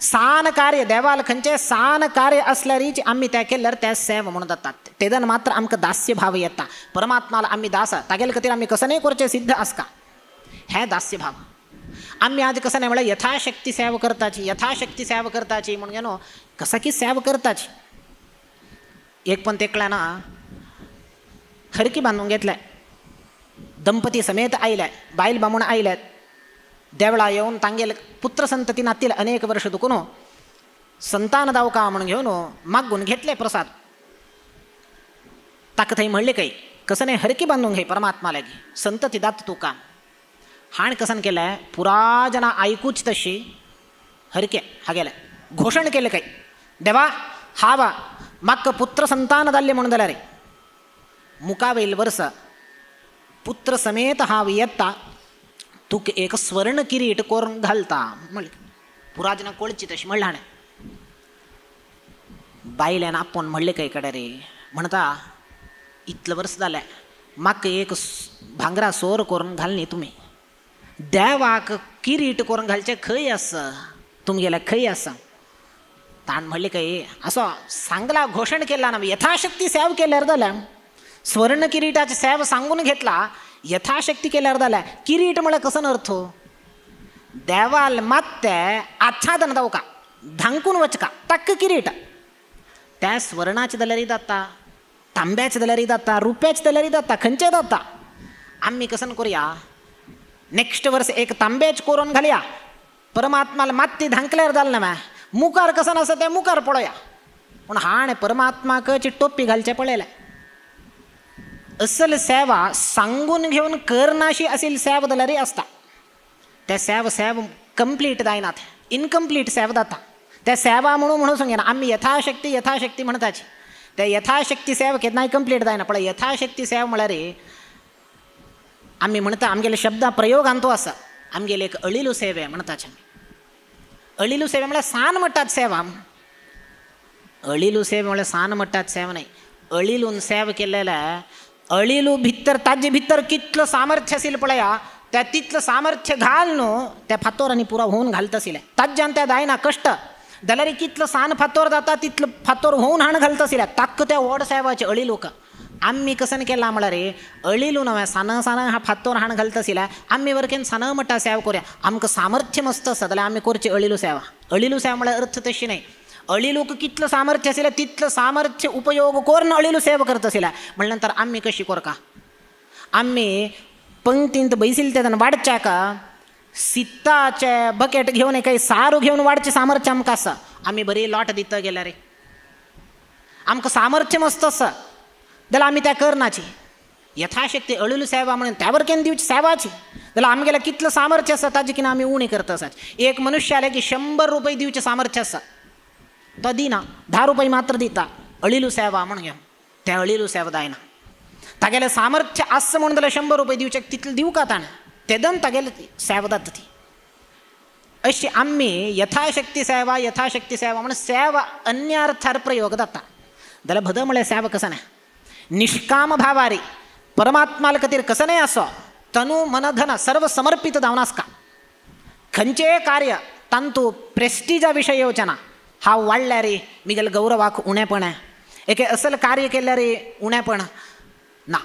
सान कार्य देवाल खंयचें सान कार्य असल्यारीच आम्ही त्या केल्यार त्या सेवा म्हणून जातात. तेदन मात्र आमकां दास्य भाव येता. परमात्माला आम्ही दास, तागेले खातीर आम्ही कसने करचें सिद्ध आसता, हे दास्य भाव. आम्ही आज कसं नाही म्हळ्यार यथाशक्ती सेवा करताची, यथाशक्ती सेवा करताची म्हणून गेलो कसा की सेवा करताची. एक पण तेकल्या ना हरकी बांधून घेतल्या, दंपती समेत आयल्या, बायल बामूण आयल्यात, देवळा येवन तांगेल पुत्र संतती नातील अनेक वर्ष दुखून संतान दाव का म्हणून घेवन मागून घेतले प्रसाद. ताका थंय म्हणले काही कसं नाही हरकी बांधून घे परमात्मा लागी, संतती दात तुका. हाण कसन केलें पुरा जना ऐकूच तशी हरके हागेले घोषण केले काही देवा हावा म्हाका पुत्र संतान जाल्ले म्हणून जाल्यार मुखावेल वर्स पुत्र समेत हांव येता, तुका एक स्वर्ण किरीट करून घालता म्हणलें. पुरा जना कळची तशी म्हणलें हाणें. बायल्यान आपोवन म्हणलें काही कडेन रे म्हणटा इतलें वर्स जालें म्हाका एक भांगरा सोर करून घाल न्ही तुमी. देवाक किरीट करून घालचें खंय आसा, तुमगेल्या खंय आसा. ताण म्हणलें काही असो सांगला घोषण केला ना, यथाशक्ती सेवा केल्यार जाल्या. स्वर्ण किरीटाची सेवा सांगून घेतला, यथाशक्ती केल्यार जाल्या. किरीट म्हळ्यार कसो अर्थ, देवाल मात्ते आच्छादन जावका, धांकून वचका ताका किरीट. त्या स्वर्णाचे जाल्यारय जाता, तांब्याचे जाल्यारय जाता, रुप्याचे जाल्यारय जाता, खंयचेय जाता. आम्ही कसन करूया नेक्स्ट वर्स एक तांब्याच करून घालया, परमात्माला माती धांकल्यार जालें ना. मुखार कसन आसा तें मुखार पळोवया. पूण हाणे परमात्माक टोपी घालचें पळयलें. असल सेवा सांगून घेवन करनाशी आशिल्ली सेवा जाल्यारय आसता. त्या सेवा कंप्लीट जायनात, इनकम्प्लीट सेवा जाता. त्या सेवा म्हणून सांगिना आम्ही यथाशक्ती म्हणटाची. त्या यथाशक्ती सेवा केन्नाय कंप्लीट जायना. पळय यथाशक्ती सेवा म्हळ्यार आम्ही म्हणटा आमगेले शब्द प्रयोगान तो आसा. आमगेले एक अळिलू सेवे म्हणटाचे. अळिलू सेवे म्हळ्यार सान मट्टात सेवा. अळिलू सेवे म्हळ्यार सान मट्टात सेवा न्हय. अळिलून सेवा केलेल्या अळिलू भितर ताजे भितर कितलं सामर्थ्य आशिल्लें पळया, त्या तितलं सामर्थ्य घाल न्हू त्या फातोरांनी पुरो होवन घालता आशिल्लें. ताज्यान त्या जायना कश्ट जाल्यार कितलं सान फातोर जाता तितलं फातोर होवन हाण घालता आशिल्लें. ताका त्या व्हड सेवाचे अळिलूक. आम्ही कसं केला म्हळ्यार अळिलू नव्हे साना साना हा फातोर हाण घालता आशिल्लें. आम्ही वरकेन सान मट्टा सेवा करूया. आमकां सामर्थ्य मस्त आसा जाल्यार आमी करची अळिलू सेवा. अळिलू सेवा म्हळ्यार अर्थ तशी न्हय. अळिलूक कितलं सामर्थ्य आशिल्लें तितलं सामर्थ्य उपयोग करून अळिलू सेवा करता आशिल्लें. म्हणल्या नंतर आम्ही कशी करका, आम्ही पंक्तींत बैसिल्ले तेदन वाडच्याक सित्ताचे बकेट घेवन काही सारू घेवन वाडचें सामर्थ्य आमकां आसा. आमी बरी लॉट दिता गेल्यार आमकां सामर्थ्य मस्त आसा जाल्यार आमी त्या करनाची. यथाशक्ती अळिलू सेवा म्हणून त्या वरकेन दिवची सेवाची जाल्यार आमगेलें कितलं सामर्थ्य आसा ताजे कितें आमी उणी करता आसात. एक मनुष्य आले की 100 रुपये दिवचें सामर्थ्य आसा, तो दिना, 10 रुपये मात्र दिता अळिलू सेवा म्हणून घेवन. त्या अळीलो सेवदायना तागेले सामर्थ्य आस म्हणून जाल्यार 100 रुपये दिवचेक तितले दिवं का ताणें तेदन तागेले सेवदात ती अशी आम्ही यथाशक्ती सेवा म्हणून सेवा अन्य अर्थार प्रयोग जाता जाल्यार भद म्हळ्यार सेवा कसं नाही निष्काम भावारी परमात्माला खातीर कसं नाही असो तनु मन धन सर्व समर्पित जावन आसका खंयचेय कार्य तांतू प्रेस्टिजा विशय येवचेना हांव वाडल्या रे मिगेल गौरवाक उणेपण एके असल कार्य केल्यार उणेपण ना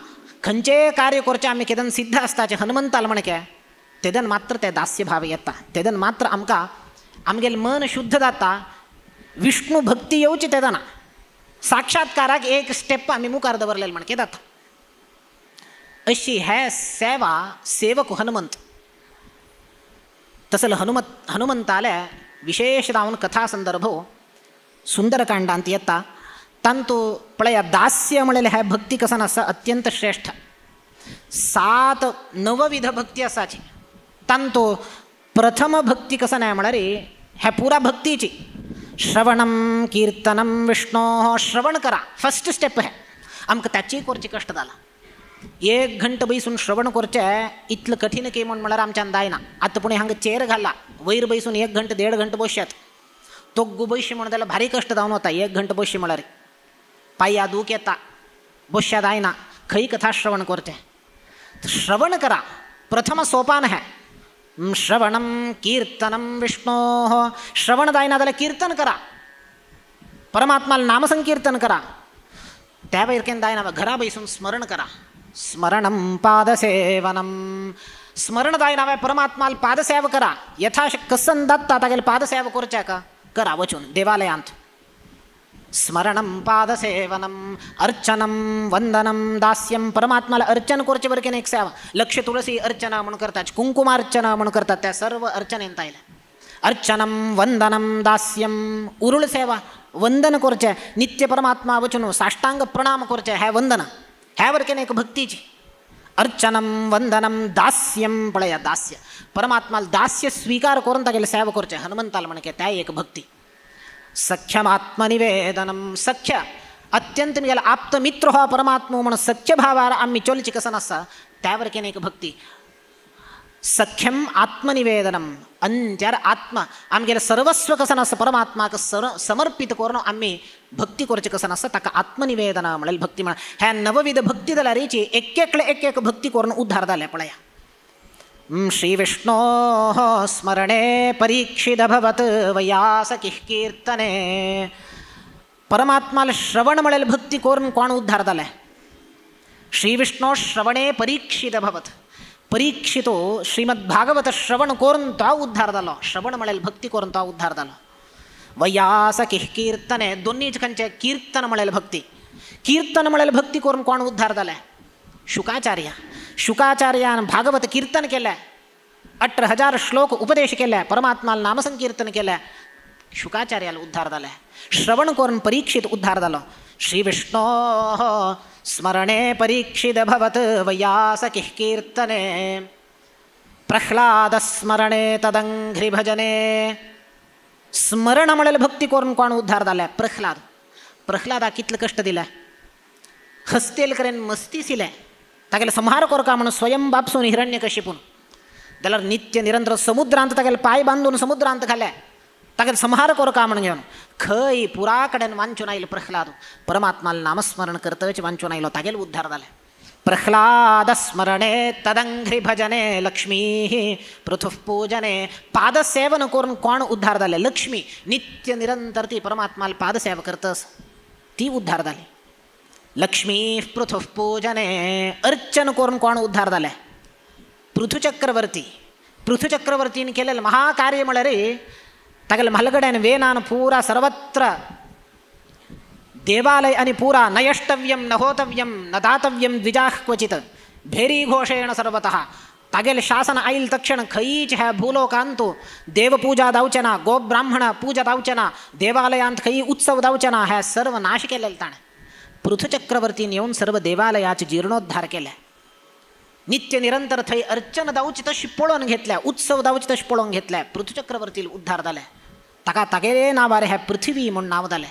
खंयचेय कार्य करचें आमी केदन सिद्ध आसताचें हनुमंताल म्हणके तेदन मात्र ते दास्य भाव येता तेदन मात्र आमकां आमगेल मन शुद्ध जाता विष्णू भक्ती येवची तेदना साक्षात्काराक एक स्टेप आमी मुखार दवरलेले म्हणके जाता अशी हे सेवा सेवक हनुमंत तसले हनुमंताले विशेषदावन कथा संदर्भ सुंदरकांडांत येता तांतू पळया दास्य म्हणलेले हे भक्ती कसन आसा अत्यंत श्रेष्ठ 7 नवविध भक्ती आसाची तांतू प्रथम भक्ती कसं नाही म्हणारे ह्या पुरा भक्तीची श्रवणम कीर्तनम विष्णो श्रवण करा फर्स्ट स्टेप है आमकां त्याची करची कष्ट जाला 1 घंटा बैसून श्रवण करचें इतलं कठीण की म्हळ्यार आमच्यान जायना आतां पुणे हांगा चेर घाला वयर बैसून 1 घंटा 1.5 घंटा बसयात तो बैशी म्हणून जाल्यार भारी कष्ट जावन वता 1 घंटा बसशी म्हळ्यार पांया दूख येता बसयात जायना खंय कथा श्रवण करचें श्रवण करा प्रथम सोपान है श्रवणम कीर्तनम विष्णो श्रवण जायना जाल्यार कीर्तन करा परमात्माला नामसंकीर्तन करा त्या भायर केन्ना जायना घरा बैसून स्मरण करा स्मरणम पादसेवनम स्मरण जायना परमात्माला पादसेवा करा यथाशक्य कसन जाता तागेले पादसेवा करचे का करा वचून देवालयांत स्मरणम पादसेवनम अर्चनम वंदनम दास्यम परमात्माला अर्चन करचे बरं एक सेवा लक्ष तुळसी अर्चना म्हणून करतात कुंकुमार्चना म्हणून करतात त्या सर्व अर्चनेंत आयल्या अर्चनम वंदनम दास्यम उरुळ सेवा वंदन करचे नित्य परमात्मा वचून साष्टांग प्रणाम करचे हे वंदन ह्या बरं एक भक्तीची अर्चनम वंदनम दास्यम पळया दास्य परमात्माला दास्य स्वीकार करून तागेले सेवा करचे हनुमंताला म्हणके त्या एक भक्ती सख्यमात्मनिवेदनम सख्य अत्यंत मिगेला आप्त मित्र हो परमात्मा म्हणून सख्य भावार आम्ही चोलची कसन आसा त्यावर केन एक भक्ती सख्यम आत्मनिवेदनम अंत्यार आत्मा आमगेले सर्वस्व कसन आसा परमात्माक समर्पित करून आम्ही भक्ती करचे कसन आसा ताका आत्मनिवेदन म्हणल्यार भक्ती म्हणा ह्या नवविध भक्ती जाल्यारीची एक भक्ती करून उद्धार जाले पळया श्री विष्णो स्मरणे परीक्षित भवत वयास कीर्तने परमात्माला श्रवण म्हणलेली भक्ती करून कोण उद्धार जाले श्री विष्णो श्रवणे परीक्षित भवत परीक्षितो श्रीमद्भागवत श्रवण करून तो उद्धार जालो श्रवण म्हणलेली भक्ती करून तो उद्धार जालो वयास कीर्तने दोन्ही ठिकाणचे कीर्तन म्हणलेली भक्ती कीर्तन म्हणलेली भक्ती करून कोण उद्धार जाले शुकाचार्यान भागवत कीर्तन केले 18,000 श्लोक उपदेश केले परमात्माला नामसंकीर्तन केले शुकाचार्याला उद्धार झाले श्रवण करून परीक्षित उद्धार झालो श्री विष्णो स्मरणे परीक्षित भवत वयास कीर्तने प्रह्लाद स्मरणे तदंघ्रि भजने स्मरण म्हणलेली भक्ती करून कोण उद्धार झाले प्रह्लादा कितले कष्ट दिले हस्तेल करेन मस्ती सिले तागेले संहार करका म्हणून स्वयं बापसून हिरण्यकशिपून जाल्यार नित्य निरंतर समुद्रांत तागेले पाय बांधून समुद्रांत घाले तागेले संहार करका म्हणून घेवन खंय पुरा कडेन वांचून आयलो प्रह्लाद परमात्माला नामस्मरण करतच वांचून आयलो तागेले उद्धार जाले प्रह्लाद स्मरणे तदंघ्रि भजने लक्ष्मी पृथुः पूजने पादसेवन करून कोण उद्धार जाले लक्ष्मी नित्य निरंतर ती परमात्माला पादसेवा करतस ती उद्धार जाली लक्ष्मी पृथुः पूजने अर्चन करून कोण उद्धार झाले पृथुचक्रवर्तीन केलेलं महाकार्य म्हळ्यार तागेले म्हालगड्यान वेनान पुरा सर्वत्र देवालय आणि पुरा नयष्टव्यम न होतव्यम न दातव्यम द्विजाः क्वचित भेरी घोषेण सर्वतः तागेले शासन आईल तक्षण खंयच ह्या भूलोकांतू देवपूजा जावचेना गोब्राह्मण पूजा जावचेना देवालयांत खंय उत्सव जावचेना हे सर्व नाश केलेले ताणें पृथुचक्रवर्तीन येवन सर्व देवालयाचे जीर्णोद्धार केले नित्य निरंतर थंय अर्चन जावची तशी पळोवन घेतल्या उत्सव जावची तशी पळोवन घेतल्या पृथुचक्रवर्तीला उद्धार जाले ताका तागेले नावार हे पृथ्वी म्हूण नांव जालें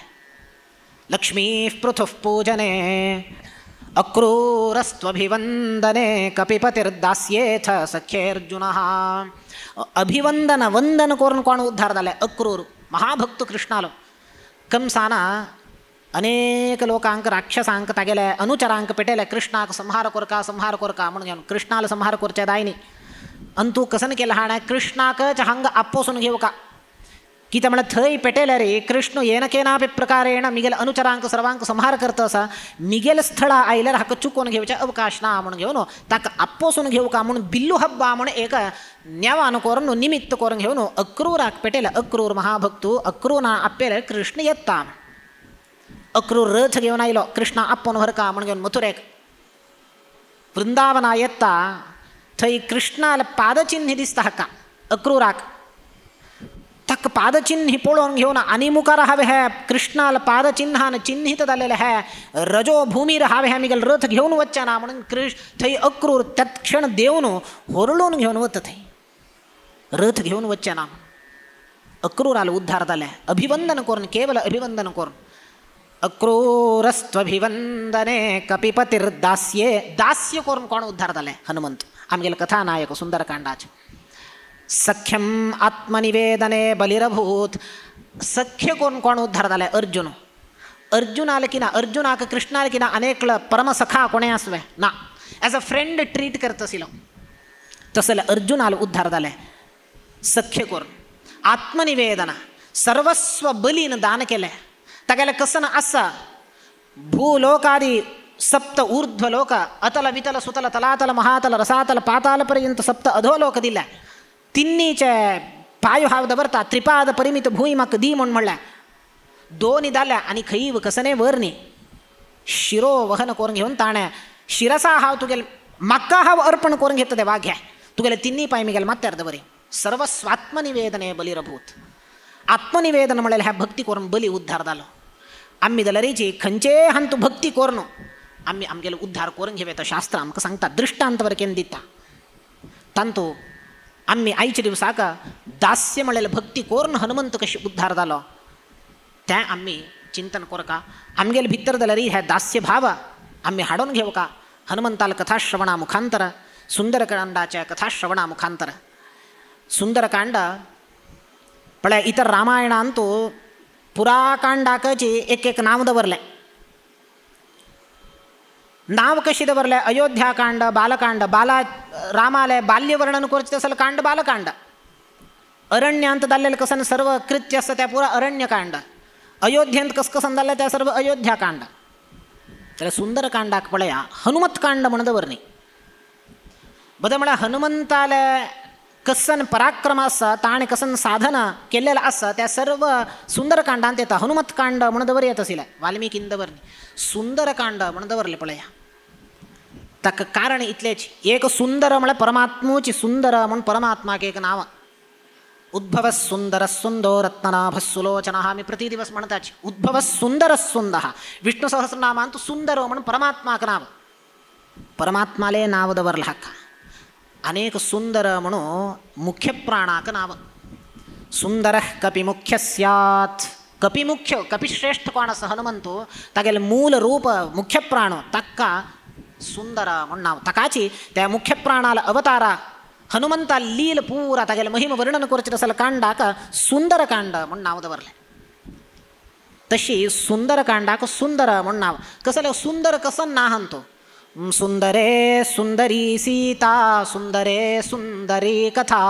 लक्ष्मी पृथुः पूजने अक्रूरस्त्वभिवंदने कपिपतिर्दास्येथ सख्येर्जुन. अभिवंदन वंदन करून कोण उद्धार झालाय? अक्रूर महाभक्त कृष्णालो. कंसाना अनेक लोकांक राक्षसांक तागेले अनुचरांक पेटेले कृष्णाक संहार कोरका म्हणून घेऊन कृष्णाला संहार कोरच्या दायनी अंतू कसन केलं हाणे कृष्णाक हंग आपोसून घेऊ का की त्यामुळे थंय पेटेले रे कृष्ण येनकेनापि प्रकारेण मिगेल अनुचरांक सर्वांक संहार करत असा मिगेल स्थळा आयल्यार हाका चुकून घेवचे अवकाश ना म्हणून घेऊन ताका आपोसून घेऊ का म्हणून बिल्लू हब्बा म्हणून एक न्यावान करून निमित्त करून घेऊन अक्रूराक पेटेले. अक्रूर महाभक्तू अक्रूना आपेले कृष्ण येता. अक्रूर रथ घेऊन आयलो कृष्णा आपोन व्हरका म्हणून घेऊन मथुरेक वृंदावना येता थंय कृष्णाला पादचिन्ह दिसता हाका अक्रूराक. तक पादचिन्ह पळोवन घेऊन आनी मुखार हावे हे कृष्णाला पादचिन्हान चिन्हित जालेले हे रजो भूमीर हावे हे मिगल रथ घेऊन वच्चना म्हणून थंय अक्रूर तत्क्षण देवन होरळून घेऊन वत थंय रथ घेऊन वच्चना. अक्रूराला उद्धार जाले अभिवंदन करून केवळ अभिवंदन करून. अक्रूरस्त्वभिवंदने कपिपतिर्दास्ये दास्य करून कोण उद्धार झाले? हनुमंत. आमगेले कथानायक सुंदरकांडाचे. सख्यम आत्मनिवेदने बलिरभूत सख्य कोण उद्धार झाले? अर्जुन. अर्जुनाला की ना अर्जुनाक कृष्णाला की ना अनेक परमसखा कोणे असवे ना ॲज अ फ्रेंड ट्रीट करत असिल तसले अर्जुनाला उद्धार झाले सख्य करून. आत्मनिवेदन सर्वस्व बलीन दान केले. तागेले कसन असा भूलोकादी सप्त ऊर्ध्वलोक अतल वितल सुतल तलातल महातल रसातल पातालपर्यंत सप्त अधोलोक दिल्या. तिन्नीचे पाय हावद बरता त्रिपाद परिमित भूमिमक दी म्हणल्या. दोन्ही दाल्या आणि खैव कसने वरणी शिरो वहन करून घेऊन ताण्या शिरसा हाव तुगेल मक्का हाव अर्पण करून घेत दे वाघ्या तुगेले तिन्ही पाय मिगेल मात्यार्ध बरे. सर्वस्वात्मनिवेदने बलिरभूत. आत्मनिवेदन म्हणले ह्या भक्ती करून बली उद्धार झालो. आम्ही दलरीची खंचे हंतू भक्ती करून आम्ही आमगेले उद्धार करून घेवे तर शास्त्र आमकां सांगता दृष्टांतवर केन दिता. तांतू आम्ही आईच्या दिवसाक दास्य म्हणलेले भक्ती करून हनुमंत कशी उद्धार झालो त्या आम्ही चिंतन करका. आमगेले भितर दलरी ह्या दास्य भाव आम्ही हाडून घेऊ का. हनुमंताला कथाश्रवणा मुखांतर सुंदरकांडाच्या कथाश्रवणा मुखांतर. सुंदरकांड पळय इतर रामायणांतू पुराकांडाकची एक नाव दवरले. नाव कशी दवरले? अयोध्याकांड बालकांड. रामाले बाल्यवर्णन करचे असेल कांड बालकांड. अरण्यांत जाल्लेले कसन सर्व कृत्य असतं त्या पुरा अरण्यकांड. अयोध्येंत कसकसन जाल्ले त्या सर्व अयोध्याकांड. तर सुंदरकांडाक पळया हनुमतकांड म्हणून दवरणी. बदल म्हळ्यार हनुमंताले कसन पराक्रम आसा ताणे कसन साधन केलेलं आसा त्या सर्व सुंदरकांडांत येता. हनुमतकांड म्हणून दवर येत असिले वाल्मिकीन दवरणी. सुंदरकांड म्हणून दवरले पळया. ताका कारण इतलेच एक सुंदर म्हळ्यार परमात्मूची सुंदर म्हणून परमात्माक एक नाव. उद्भव सुंदर सुंदो रत्ननाभ सुलोचना आम्ही प्रति दिवस म्हणताच. उद्भव सुंदर सुंदर विष्णू सहस्रनामांत सुंदर म्हणून परमात्माक नाव. परमात्माले नाव दवरला हाका. अनेक सुंदर म्हणून मुख्य प्राणाक नाव. सुंदर कपिमुख्य स्यात्. कपिमुख्य कपिश्रेष्ठ कोण असं हनुमंतो तागेले मूल रूप मुख्य प्राण तक्का सुंदर म्हणून नाव. तकाची त्या मुख्य प्राणाला अवतारा हनुमंता लील पूरा तागेले महिम वर्णन करचे असल कांडाक सुंदरकांड म्हणून नाव दवरले. तशी सुंदरकांडाक सुंदर म्हणून नाव. कसले सुंदर कसन ना हंतो. सुंदरे सुंदरी सीता सुंदरे सुंदरी कथा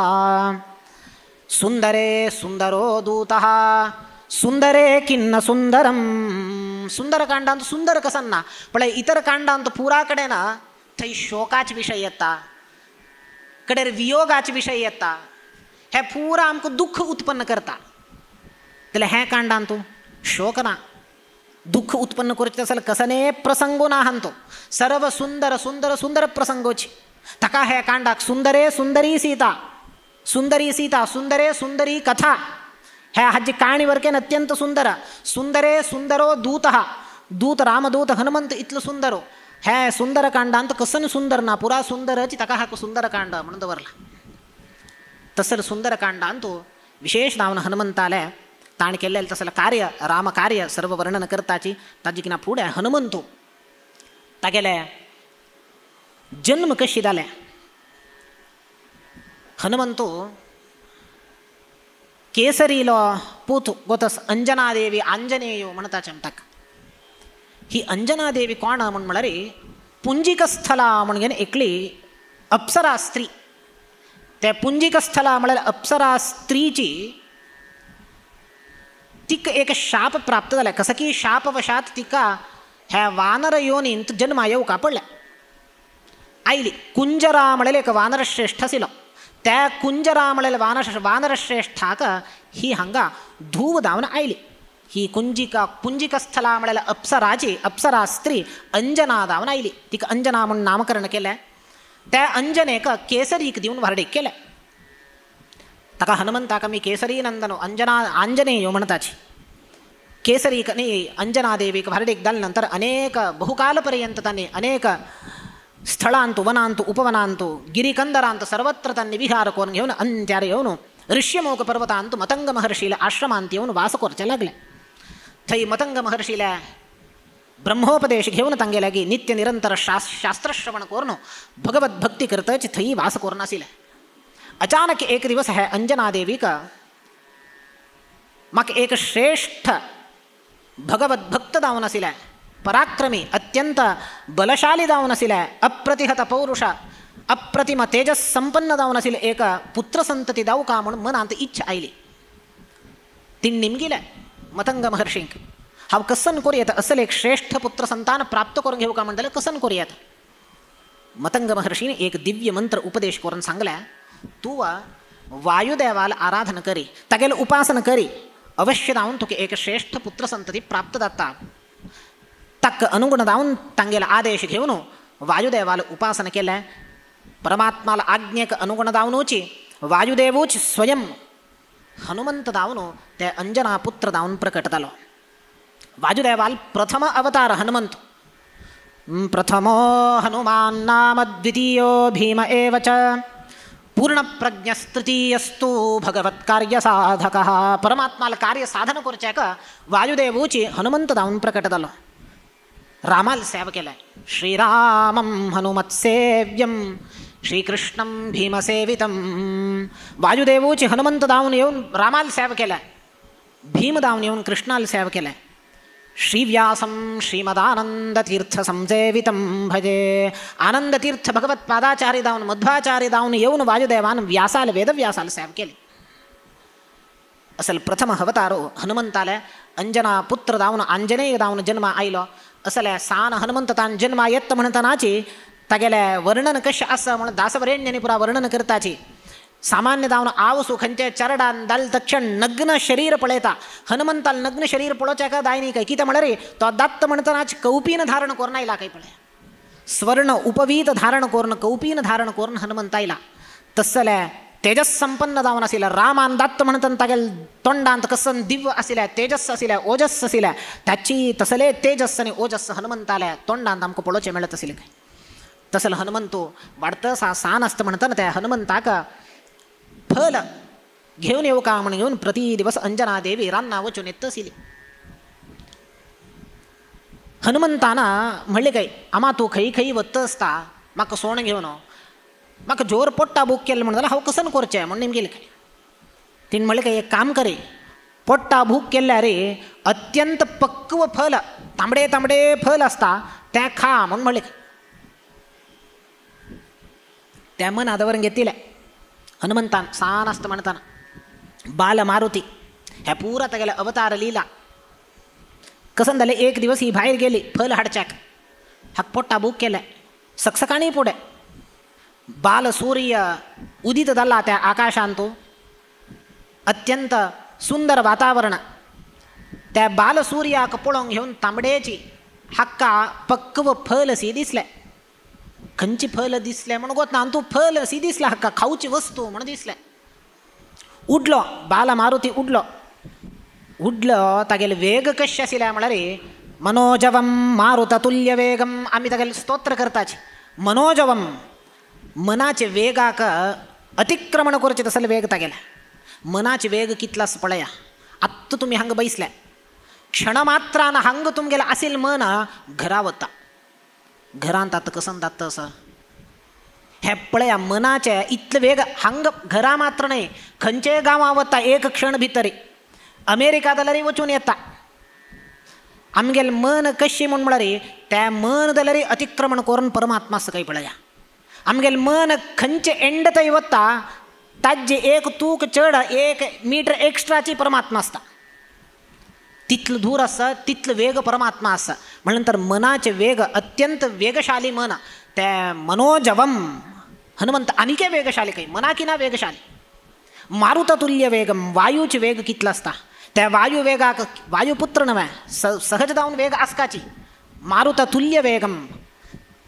सुंदरे सुंदरो दूतः सुंदरे किन्न सुंदरम. सुंदरकांडांत सुंदर कसन ना पण इतर कांडांत पुरा कडेन थंय शोकाचे विशय येता कडेर वियोगाचे विशय येता. हे पुरा आमकां दुःख उत्पन्न करता. जाल्यार हे कांडांत शोक ना दुःख उत्पन्न करचे असेल कसने प्रसंगो ना हांतो. सर्व सुंदर सुंदर सुंदर प्रसंगोची. तका हे कांडाक सुंदरे सुंदरी सीता सुंदरी सीता सुंदरे सुंदरी कथा ह्या हाजी काणी वरकेन अत्यंत सुंदर. सुंदरे सुंदरो दूतः दूत रामदूत हनुमंत इतलं सुंदरो. हे सुंदरकांडांत कसन सुंदर ना पुरा सुंदरची तका हाक सुंदरकांड म्हणून दवरला. तसर सुंदरकांडांत विशेष नावन हनुमंताले ताण केलेलं तसलं कार्य रामकार्य सर्व वर्णन करताची ताजी किना पुढे हनुमंतो तागेले जन्म कशी जाले हनुमंतो केसरीलो पूत गोतस अंजनादेवी आंजनेयो म्हणताचे म्हणटाक ही अंजनादेवी कोण म्हण म्हळ्यार पुंजिकस्थला म्हणून एकली अप्सरा स्त्री त्या पुंजिकस्थला म्हळ्यार अप्सरा स्त्रीची तिका एक शाप प्राप्त जाले कसं की शापवशात तिका ह्या वानर योनींत जन्मा येवका पडल्या आयली कुंजरा म्हळ्यार एक वानरश्रेष्ठ आशिल्लो त्या कुंजरा म्हळ्यार वानरश्रेष्ठाक ही हांगा धूव धांवन आयली ही पुंजिकस्थला म्हळ्यार अप्सरा स्त्री अंजना धांवन आयली तिका अंजना म्हणून नामकरण केलें त्या अंजनेक केसरीक दिवन वर्डीक केलें ताका हनुमंताक आमी केसरी नंदनो आंजनेयो म्हणटाची केसरीक न्ही अंजनादेवीक वर्डीक जाले नंतर अनेक बहुकाल पर्यंत तांणी अनेक स्थळांतू वनांतू उपवनांतू गिरिकंदरांत सर्वत्र तांणी विहार करून घेवन अंत्यार येवन ऋष्यमोक पर्वतांतू मतंग महर्षीला आश्रमांत येवन वास करचे लागले थंय मतंग महर्षीला ब्रह्मोपदेश घेवन तांगे लागीं नित्य निरंतर शास्त्रश्रवण करून भगवत भक्ती करतच थंय वास करून आशिल्ले अचानक एक दिवस हे अंजनादेवीक म्हाका एक श्रेष्ठ भगवत भक्त जावन आशिल्ले पराक्रमी अत्यंत बलशाली जावन आशिल्ले अप्रतिहत पौरुष अप्रतिम तेजस संपन्न जावन आशिल्ले एक पुत्र संतती जावका म्हणून मनांत इच्छा आयली ती निमगिले मतंग महर्षींक हांव कसन करूं असल एक श्रेष्ठ पुत्र संतान प्राप्त करून घेवका म्हणटलें कसन करूं येता मतंग महर्षीन एक दिव्य मंत्र उपदेश करून सांगले तूं वायुदेवाला आराधना करी तागेले उपासना करी अवश्य जावन तुका एक श्रेष्ठ पुत्र संतती प्राप्त जाता तक अनुगुण जावन तांगेले आदेश घेवन वायुदेवाला उपासना केलें परमात्माला आज्ञेक अनुगुण जावनूच वायुदेवूच स्वयं हनुमंत जावन ते अंजना पुत्र जावन प्रकट जालो वायुदेवाल प्रथम अवतार हनुमंत प्रथमो हनुमान नाम द्वितीयो भीम एव च पूर्णप्रज्ञस्तृतीयस्तु भगवत्कार्यसाधकः परमात्माला कार्य साधन करच्याक वायुदेवूच हनुमंत जावन प्रकट जालो रामाल सेव केलें श्रीरामं हनुमत्सेव्यं श्रीकृष्णं भीमसेवितं वायुदेवूच हनुमंत जावन येवन रामाल सेव केलें भीम जावन येवन कृष्णाल सेव केलें श्रीव्यासं श्रीमदानंदतीर्थ संसेवितं भजे आनंदतीर्थ भगवत पादाचार्य जावन मध्वाचार्य जावन येवन वायुदेवान व्यासाल वेदव्यासाल सेव केली असल प्रथम अवतारो हनुमंताले अंजना पुत्र जावन आंजनेय जावन जन्म आयलो असले सान हनुमंतान जन्मा येत म्हणटनाची तागेले वर्णन कशें आसा म्हण दासवरेण्यांनी पुरा वर्णन करताची सामान्य जावन आवसू खंयचे चरडान जाल तक्षण नग्न शरीर पळयता हनुमंताल नग्न शरीर पळोवच्याक दायनी काय कितें म्हळ्यार तो दत्त म्हणटनाच कौपीन धारण करून आयला काय पळय स्वर्ण उपवीत धारण करून कौपीन धारण करून हनुमंत आयला तसले तेजस संपन्न जावन आशिल्ले रामान दत्त म्हणटन तागेले तोंडांत कसन दिव्य आशिल्ले तेजस आशिल्ले ओजस आशिल्ले ताची तसले तेजस आनी ओजस हनुमंताले तोंडांत आमकां पळोवचें मेळत आशिल्लें काय तसलो हनुमंतो वाडतसा सान आसता म्हणटना त्या हनुमंताक फल घेवन येवका म्हण घेवन प्रति दिवस अंजना देवी रान्ना वचून येत आशिल्ली हनुमंताना म्हणलें काय आमा तूं खंय खंय वता आसता म्हाका सोण घेवन म्हाका जोर पोट्टा बूक केलें म्हणून जाल्यार हांव कसन करचें म्हण नेमकें काय तिणें म्हणलें काय एक काम करे पोट्टा बूक केल्यार अत्यंत पक्व फल तांबडे तांबडे फल आसता तें खा म्हूण म्हणलें त्या मनांत व्हरून घेतिलें हनुमंतान सान आसता म्हणटाना बाल मारुती हे पुरा तागेले अवतार लिला कसन जालें एक दिवस ही भायर गेली फल हाडच्याक हाका पोट्टा बूक केलें सकसकाळी फुडें बाल सूर्य उदीत जाला त्या आकाशांत अत्यंत सुंदर वातावरण त्या बाल सूर्याक पळोवंक घेवन तांबडेची हाका पक्व फल सी दिसलें खंयची फल दिसलें म्हण गोत ना तूं फल सी दिसलें हाका खावची वस्तू म्हण दिसलें उडलो बाल मारुती उडलो तागेले वेग कशें आशिल्ले म्हळ्यार मनोजवम मारुततुल्य वेगम आमी तागेलें स्तोत्र करताचे मनोजवम मनाचे वेगाक अतिक्रमण करचे तसले वेग तागेले मनाचे वेग कितलो आसा पळया आत्ता तुम्ही हंग बैसल्या क्षण मात्रानं हंग तुमगेला असेल मन घरावता घरांत आता कसं जातं असं ह्या पळया मनाच्या इतलं वेग हंग घरा मात्र नाही खंचे गावावता एक क्षण भितरी अमेरिकादलरी वचून येता आमगेल मन कशी म्हण म्हळारी त्या मन दलरी अतिक्रमण करून परमात्मा असं काही पळया आमगेल मन खंचे एंडत वत्ता ताजे एक तूक चढ 1 मीटर एक्स्ट्राची परमात्मा असता तिथलं दूर असं तिथलं वेग परमात्मा असं म्हणल्यानंतर मनाचे वेग अत्यंत वेगशाली मन त्या मनोजवम हनुमंत अनिके वेगशाली काही मना की ना वेगशाली मारुततुल्य वेगम वायूचे वेग कितला असता त्या वायू वेगाक वायुपुत्र नव्हे सहज जाऊन वेग आसकाची मारुततुल्य वेगम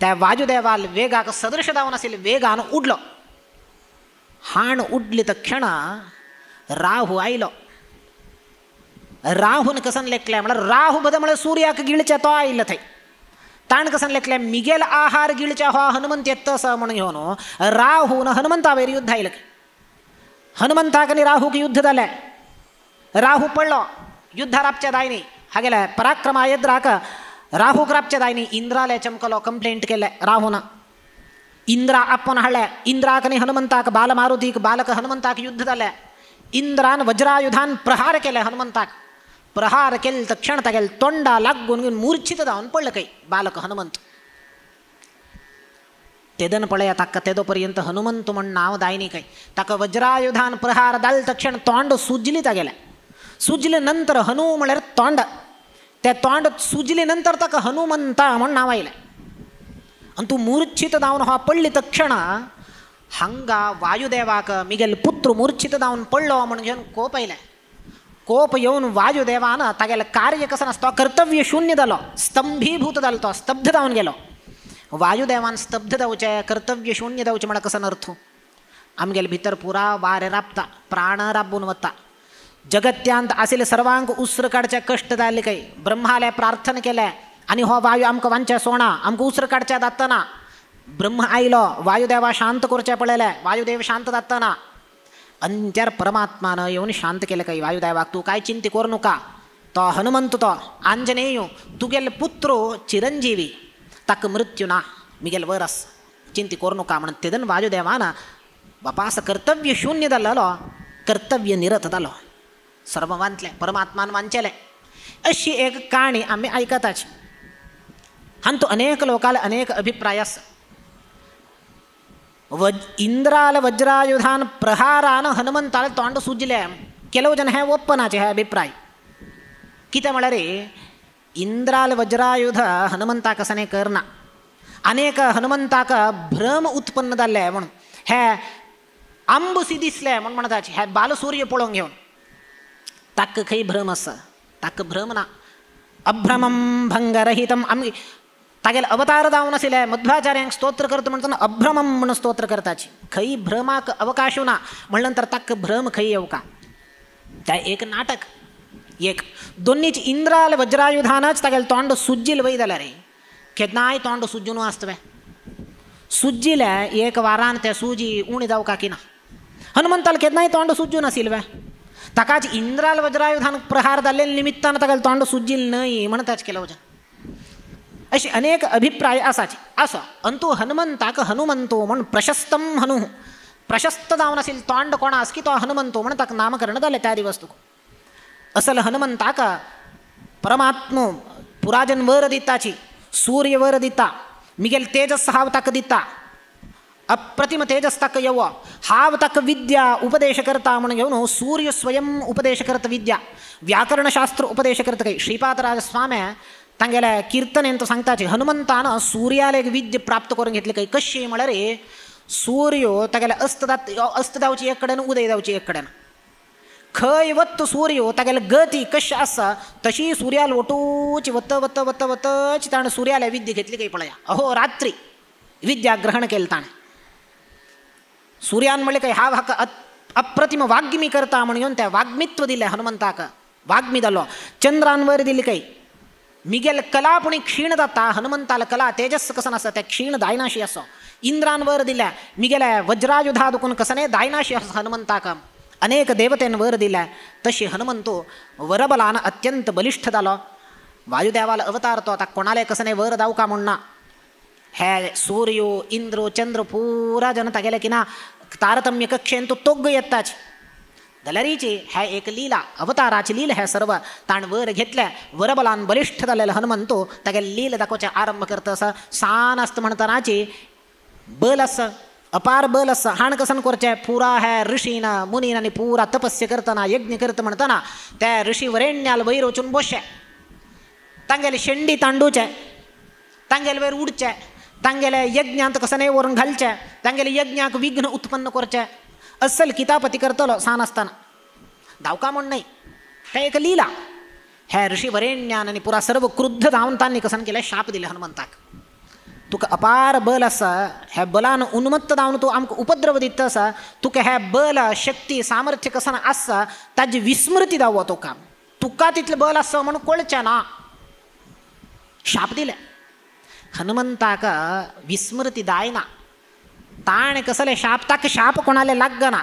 त्या वायुदेवाल वेगाक सदृश जाऊन असेल वेगान उडलो हाण उडली तर क्षण राहू आयलो राहून कसन लेखल्या म्हणा राहू बद म्हळे सूर्याक गिळच्या तो आयलं थंय ताण कसन लेखल्या मिगेल आहार गिळच्या हो हनुमंत येत असं म्हणून घेऊन राहून हनुमंतावेर युद्ध आयलं हनुमंताकनी राहूक युद्ध झालंय राहू पडलो युद्धारापच्या दायनी हागेला पराक्रम एद्राक राहूक रापच्या दायनी इंद्राला चमकलो कंप्लेंट केले राहून इंद्रा आपण हळ्या इंद्राकनी हनुमंताक बाल मारुतीक बालक हनुमंताक युद्ध झाल्या इंद्रान वज्रायुधान प्रहार केले हनुमंताक प्रहार केल तर क्षण तागेल तोंडा लागून घेऊन मूर्छित जाऊन पडलं काही बालक हनुमंत तेदन पळया ताका तेदोपर्यंत हनुमंत म्हण नाव दायनी काही ताका वज्रायुधान प्रहार दाल तक्षण तोंड सुजली तागेला सुजले नंतर हनु म्हळ्यार तोंड त्या तोंड सुजले नंतर ताका हनुमंता म्हण नाव आयलें आणि तू मूर्छित जावन हा पडली तक्षण हंगा वायुदेवाक मिगेल पुत्र मूर्छित जावन पडलो म्हण घेऊन कोप आयले कोप येऊन वायुदेवान तागेले कार्य कसं नासतो कर्तव्य शून्य जालो स्तंभीभूत जालो तो स्तब्ध जावन गेलो वायुदेवान स्तब्ध जावचे कर्तव्य शून्य जावचे म्हणा कसं अर्थ आमगेले भितर पुरा वारे राबता प्राण राबून वता जगत्यांत आशिल्ले सर्वांक उसर काडचे कष्ट जाल्ले काही ब्रह्माले प्रार्थना केले आणि हो वायू आमकां वांच्या सोणा आमकां उसर काडच्या जातना ब्रह्म आयलो वायुदेवा शांत करचे पळयले वायुदेव शांत जातना अंत्यार परमात्मान येवन शांत केले काही वायुदेवाक तू काय चिंती करू नका तो हनुमंत तो आंजनेय तुगेल पुत्र चिरंजीवी ताक मृत्यू ना मिगेल वरस चिंती करू नका म्हणून तेदन वायुदेवान बापा असं कर्तव्य शून्य जालो कर्तव्य निरत जालो सर्व वांचले परमात्मान वांचले अशी एक काणी आम्ही ऐकताच आणि तो अनेक लोकांना अनेक अभिप्राय इंद्राल वज्रायुधान प्रहारान हनुमंताला तोंड सुजले ಕೆಲವು जन हे ಒಪ್ಪನಾಚೆ हे अभिप्राय कितें म्हळ्यार इंद्राल वज्रायुध हनुमंता कसने करना अनेक हनुमंताक भ्रम उत्पन्न जाल्ले म्हणून हे आंबुसी दिसले म्हण म्हणटाचे हे बालसूर्य पळोवंक घेवन ताक खंय भ्रम आसा ताक भ्रम ना अभ्रमम भंगरहितम आमी तागेल अवतार जावन आशिल्ले मध्वाचार्यांक स्तोत्र करता म्हणटना अभ्रमम म्हणून स्तोत्र करताची खंय भ्रमाक अवकाश ना म्हणल्या नंतर ताक भ्रम खंय येवका त्या एक नाटक एक दोन्हीच इंद्राल वज्रायुधानच तागेल तोंड सुज्जिल वय जाल्यार केन्नाय तोंड सुज्जून आसतवे सुज्जिले एक वारान ते सुजी उणी जावका की ना हनुमंताल केन्नाय तोंड सुज्जून आशिल्वे ताकाच इंद्राल वज्रायुधान प्रहार जाल्ले निमित्तान तागेल तोंड सुज्जिल न्हय म्हणटाच केलो वचन अशी अनेक अभिप्राय आसाची असो अंतू हनुमंताक हनुमंतो म्हण प्रशस्तम हनु प्रशस्त जावन आशिल्लें तोंड कोणा आस की तो हनुमंतो म्हण ताका नामकरण जालें त्या दिवस तुका असल हनुमंताक परमात्म पुराजन वर दिताची सूर्य वर दिता मिगेल तेजस हाव ताका दिता अप्रतिम तेजस ताका येव हाव ताका विद्या उपदेश करता म्हण घेवन सूर्य स्वयं उपदेश करता विद्या व्याकरणशास्त्र उपदेश करता काही श्रीपादराज स्वामी तांगेले कीर्तनेंत सांगताचे हनुमंतान सूर्याला एक विद्या प्राप्त करून घेतली काही कशी म्हळ्यार सूर्य तागेले अस्त जावची एक कडेन उदय जावची एक कडेन खंय वत्त सूर्य तागेले गती कशी आसा तशी सूर्याल वटूची वत वत वत वतची ताणें सूर्याला विद्या घेतली काही पळया अहो रात्री विद्या ग्रहण केलें ताणें सूर्यान म्हणलें काही हाव हाका अप्रतिम वाग्मी करता म्हण घेवन त्या वाग्मित्व दिलें हनुमंताक वाग्मी जालो चंद्रान वर दिली काही मिगेल कला पुणी क्षीण जाता हनुमंताला कला तेजस कसन आसा ते क्षीण दायनाशी असो इंद्रान वर दिल्या मिगेले वज्रायुधा दुखून कसने दायनाशी असो हनुमंताक अनेक देवतेनं वर दिला. तशी हनुमंतो वरबलानं अत्यंत बलिष्ठ झालो. वायुदेवाला अवतार तो आता कोणाला कसं नाही वर जाऊ का म्हणणा. हे सूर्यो इंद्रो चंद्र पुरा जनता गेल्या की ना तारतम्य कक्षेन तो तोग येताच दलरीची ह्या एक लीला अवताराची लीला ह्या सर्व ताण वर घेतल्या. वरबलान बलिष्ठ झालेला हनुमंतो त्या लील दाखवायचा आरंभ करत असं सान असतं म्हणतानाची बल असं अपार बल असं हाण कसन करचे पुरा ह्या ऋषीनं मुनीनं पुरा तपस्या करताना यज्ञ करत म्हणताना त्या ऋषी वरेण्याला वैर वचून बोसचे तांगेले शेंडी तांडूचे तांगेले वैर उडचे तांगेले यज्ञांत कसं नाही वरून घालचे तांगेले यज्ञाक विघ्न उत्पन्न करचे अस्सल कितापती करतलो सान असताना धावका म्हण नाही. हे एक लीला ह्या ऋषी वरेण्याने पुरा सर्व क्रुद्ध धावून तांनी कसन केलं शाप दिले हनुमंताक. तुका अपार बल असा ह्या बलान उन्मत्त धावून तू आमक उपद्रव दित असा तुका ह्या बल शक्ती सामर्थ्य कसन असा ताजी विस्मृती दावो तो काम तुका तिथलं बल असं म्हणून कळच्या ना शाप दिले. हनुमंताका विस्मृती दायना ताणे कसले शाप ताक शाप कोणाला लागना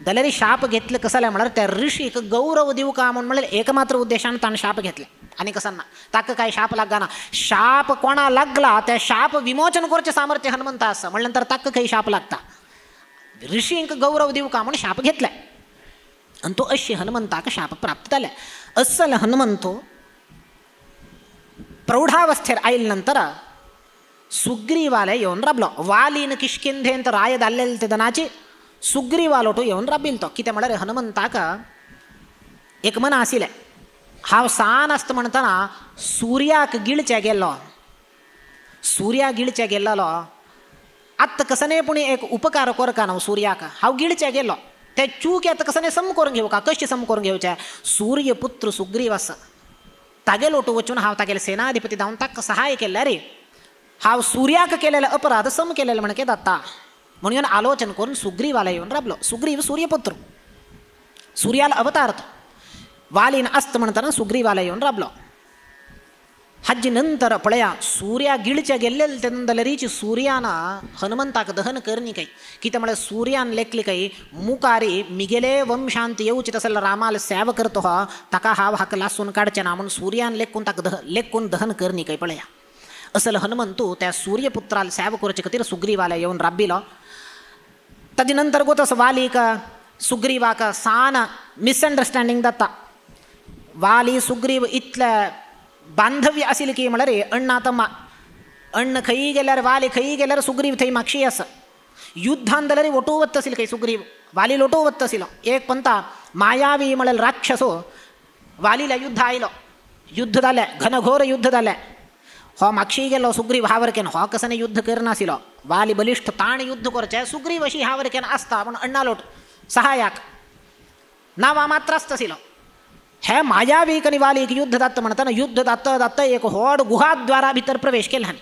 दलरी शाप घेतलं कसले म्हणणार त्या ऋषी गौरव देऊ का म्हणून म्हणले एकमात्र उद्देशाने ताण शाप घेतले आणि कसांना ताक काय शाप लागना. शाप कोणा लागला त्या शाप विमोचन करचे सामर्थ्य हनुमंत असं म्हणल्यानंतर ताक काही शाप लागता. ऋषींक गौरव देऊ का म्हणून शाप घेतलाय आणि तो अशी हनुमंताक शाप प्राप्त झाला. अस्सल हनुमंतो प्रौढावस्थेर आईल नंतर सुग्रीवाला येऊन राबलो. वालीन किष्किंधेंत राय दाल्लेल ते दनाची सुग्रीवालोटो येऊन राबिल तो किती म्हणल्यार हनुमंताका एक मन आसिले हांव सान आसता म्हणटाना सूर्याक गिळचे गेल्लो. सूर्या गिळचे गेल्लो आत्ता कसने पूण एक उपकार करका हांव सूर्याक हांव गिळचे गेल्लो ते चूक येता कसने सम करून घेवं का कशें सम करून घेवचें. सूर्यपुत्र सुग्रीव आसा तागे लोटू वचून हांव तागेले सेनाधिपती जावन ताका सहाय केल्ले रे हांव सूर्याक केलेले अपराध सम केलेले म्हणके जाता म्हणून आलोचन करून सुग्रीवाला येऊन राबलो. सुग्रीव सूर्यपुत्र सूर्याला अवतार तो वालीन अस्त म्हणताना सुग्रीवाला येऊन राबलो. हज्जी नंतर पळया सूर्या गिळचे गेल्लेले तेंदलरीची सूर्याना हनुमंताक दहन करणी काही कितें म्हळ्यार सूर्यान लेखली काही मुकारी मिगेले वंशांत येवचे तसं रामाला सेवा करतो हा ताका हांव हाका लासून काडचें ना म्हणून सूर्यान लेखून ताका लेखून दहन करणी काही पळया. असल हनुमंतू त्या सूर्यपुत्राला सेवा करचे खातीर सुग्रीवाला येऊन राबिलो. ताजे नंतर गोतस वालीक सुग्रीवाक सान मिसअंडरस्टँडिंग जाता. वाली सुग्रीव इतले बांधव्य आशिल्ले की म्हळ्यार अण्णा तम्मा अण्ण खंयी गेल्यार वाली खंयी गेल्यार सुग्रीव थंय मागशी आसा. युद्धान जाल्यार ओटो वत्त आशिल्लो खंय सुग्रीव वाली लोटो वत्त आशिल्लो. एक पंता मायावी म्हळ्यार राक्षसो वालीला युद्ध आयलो युद्ध जालें घनघोर युद्ध जालें. हो मागशी गेलो सुग्रीव हावरकेन हो कसने युद्ध करनाशिल्लो वाली बलिष्ठ ताण युद्ध करचे सुग्रीव अशी हावरकेन आसता पूण अण्णा लोट सहायक नावा मात्र आसता आशिल्लो. हे मायावीक आनी वालीक युद्ध जाता म्हणटाना युद्ध जाता जाता एक व्हड गुहाद्वारा भितर प्रवेश केला हांणी.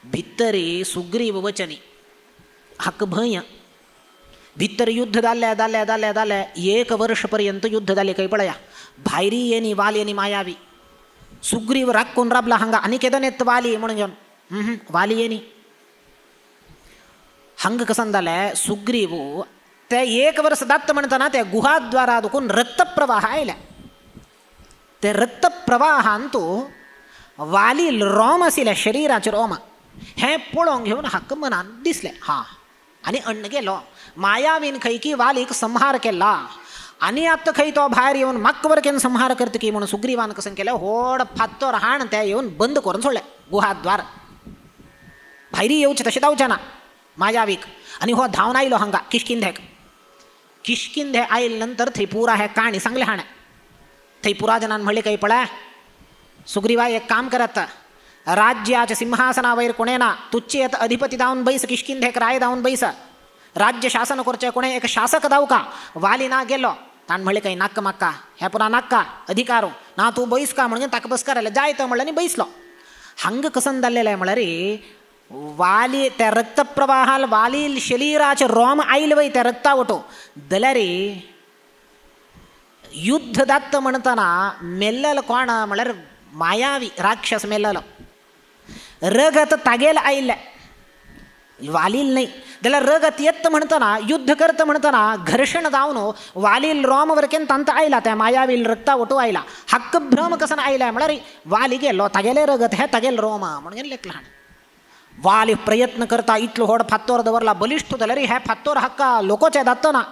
भितरी सुग्रीव वचनी हाक भंय भितर युद्ध जाल्ले जाल्ले जाल्ले जाल्ले 1 वर्ष पर्यंत युद्ध जाले काही पळया. भायरी येनी वाली आनी मायावी सुग्रीव राखून राबला हांगा आनी केदन येत वाली म्हणून घेवन वाली येनी हांगा कसन जालें सुग्रीव ते 1 वर्ष जाता म्हणटाना त्या गुहाद्वारा दुखून रक्तप्रवाह आयले. ते रक्तप्रवाहान तो वाली रोम आशिल्ले शरिराचे रोम हें पळोवंक घेवन हाका मनान दिसलें हां आनी अण्ण गेलो. मायावीन खंय की वालीक संहार केला आनी आतां खंय तो भायर येवन म्हाका वरकेन संहार करता की म्हणून सुग्रीवान कसं केलें व्हड फात्तर हाण ते येवन बंद करून सोडलें गुहाद्वार. भायरी येवचें तशें जावचें ना मायावीक. आनी हो धांवन आयलो हांगा किष्किंधेक. किष्किंधे आयल नंतर थंय पुरा हे काणी सांगले हाणें. थंय पुरा जनान म्हणलें काही पळय सुग्रीवा एक काम करत राज्याच्या सिंहासना वयर कोणे ना तुच्ची येता अधिपती जावन बैस किष्किंधेक राय जावन बैस राज्य शासन करचें कोणें एक शासक जावं का. वाली ना गेलो ताण म्हणलें काही नाक्का म्हाका हे पुरा नाक्का अधिकारू ना तूं बैस का म्हणून ताका बसकार आयलें जायत म्हणलें आनी बैसलो. हांगा कसन जाल्लें म्हळ्यार वाली त्या रक्तप्रवाहाल वाली शरीराचे रोम आयल वय त्या रक्ता वटो जाल्यार युद्ध जाता म्हणटाना मेल्लेलो कोण म्हळ्यार मायावी राक्षस मेल्लेलो. रगत तागेल आयिल्लें वालील नाही त्याला रगत येत म्हणताना युद्ध करतं म्हणताना घर्षण जाऊन वालील रोमवर केंत अंत आयला त्या मायावील रक्ता ओटू आयला हक्क भ्रम कसन आयला म्हणा रे वाली गेलो तगेले रगत हे तगेल रोम म्हणून लेख लहान वाली प्रयत्न करता इतलं होड फातोर दवरला बलिष्ठ झालं रे ह्या फातोर हक्का लोकोच्या दातना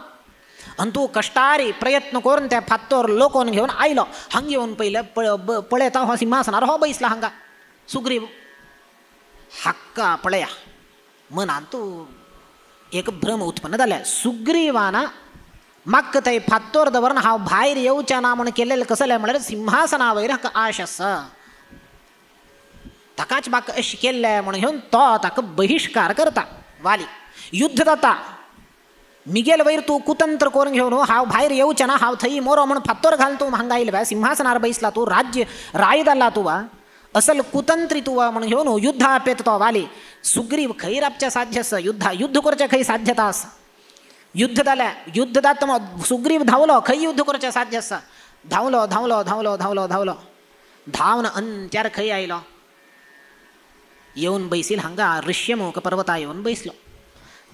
आणि तू कष्टारी प्रयत्न करून त्या फातोर लोकोन घेऊन आयलो हंग येऊन पहिलं पळयता हो सिंहासनार हो बैसला हंगा सुग्रीव हक्का पळया मनान तू एक भ्रम उत्पन्न झाला सुग्रीवाना मक्क थंय फातोर दवरन हांव भायर येवचें ना म्हणून केलेलें कसलें म्हळ्यार सिंहासना वयर हाका आश आसा ताकाच म्हाका अशें केल्लें म्हणून घेवन तो ताका बहिष्कार करता वाली युद्ध जाता मिगेल वयर तूं कुतंत्र करून घेवन हांव भायर येवचें ना हांव थंय मोरो म्हणून फातोर घालून तूं हांगा आयला बा सिंहासनार बैसला तूं राज्य राय जाल्ला तूं वा असल कुतंत्री तू म्हणून घेवन युद्ध आपेत तो वाली सुग्रीव खंय रावचे साध्य आसा युद्ध करचें खंय साध्यता आसा युद्ध जालें युद्ध जाता सुग्रीव धांवलो खंय युद्ध करचें साध्य आसा धांवलो धांवलो धांवलो धांवलो धांवलो धांवन अंत्यार खंय आयलो येवन बैसील हांगा ऋष्यमुख पर्वता येवन बैसलो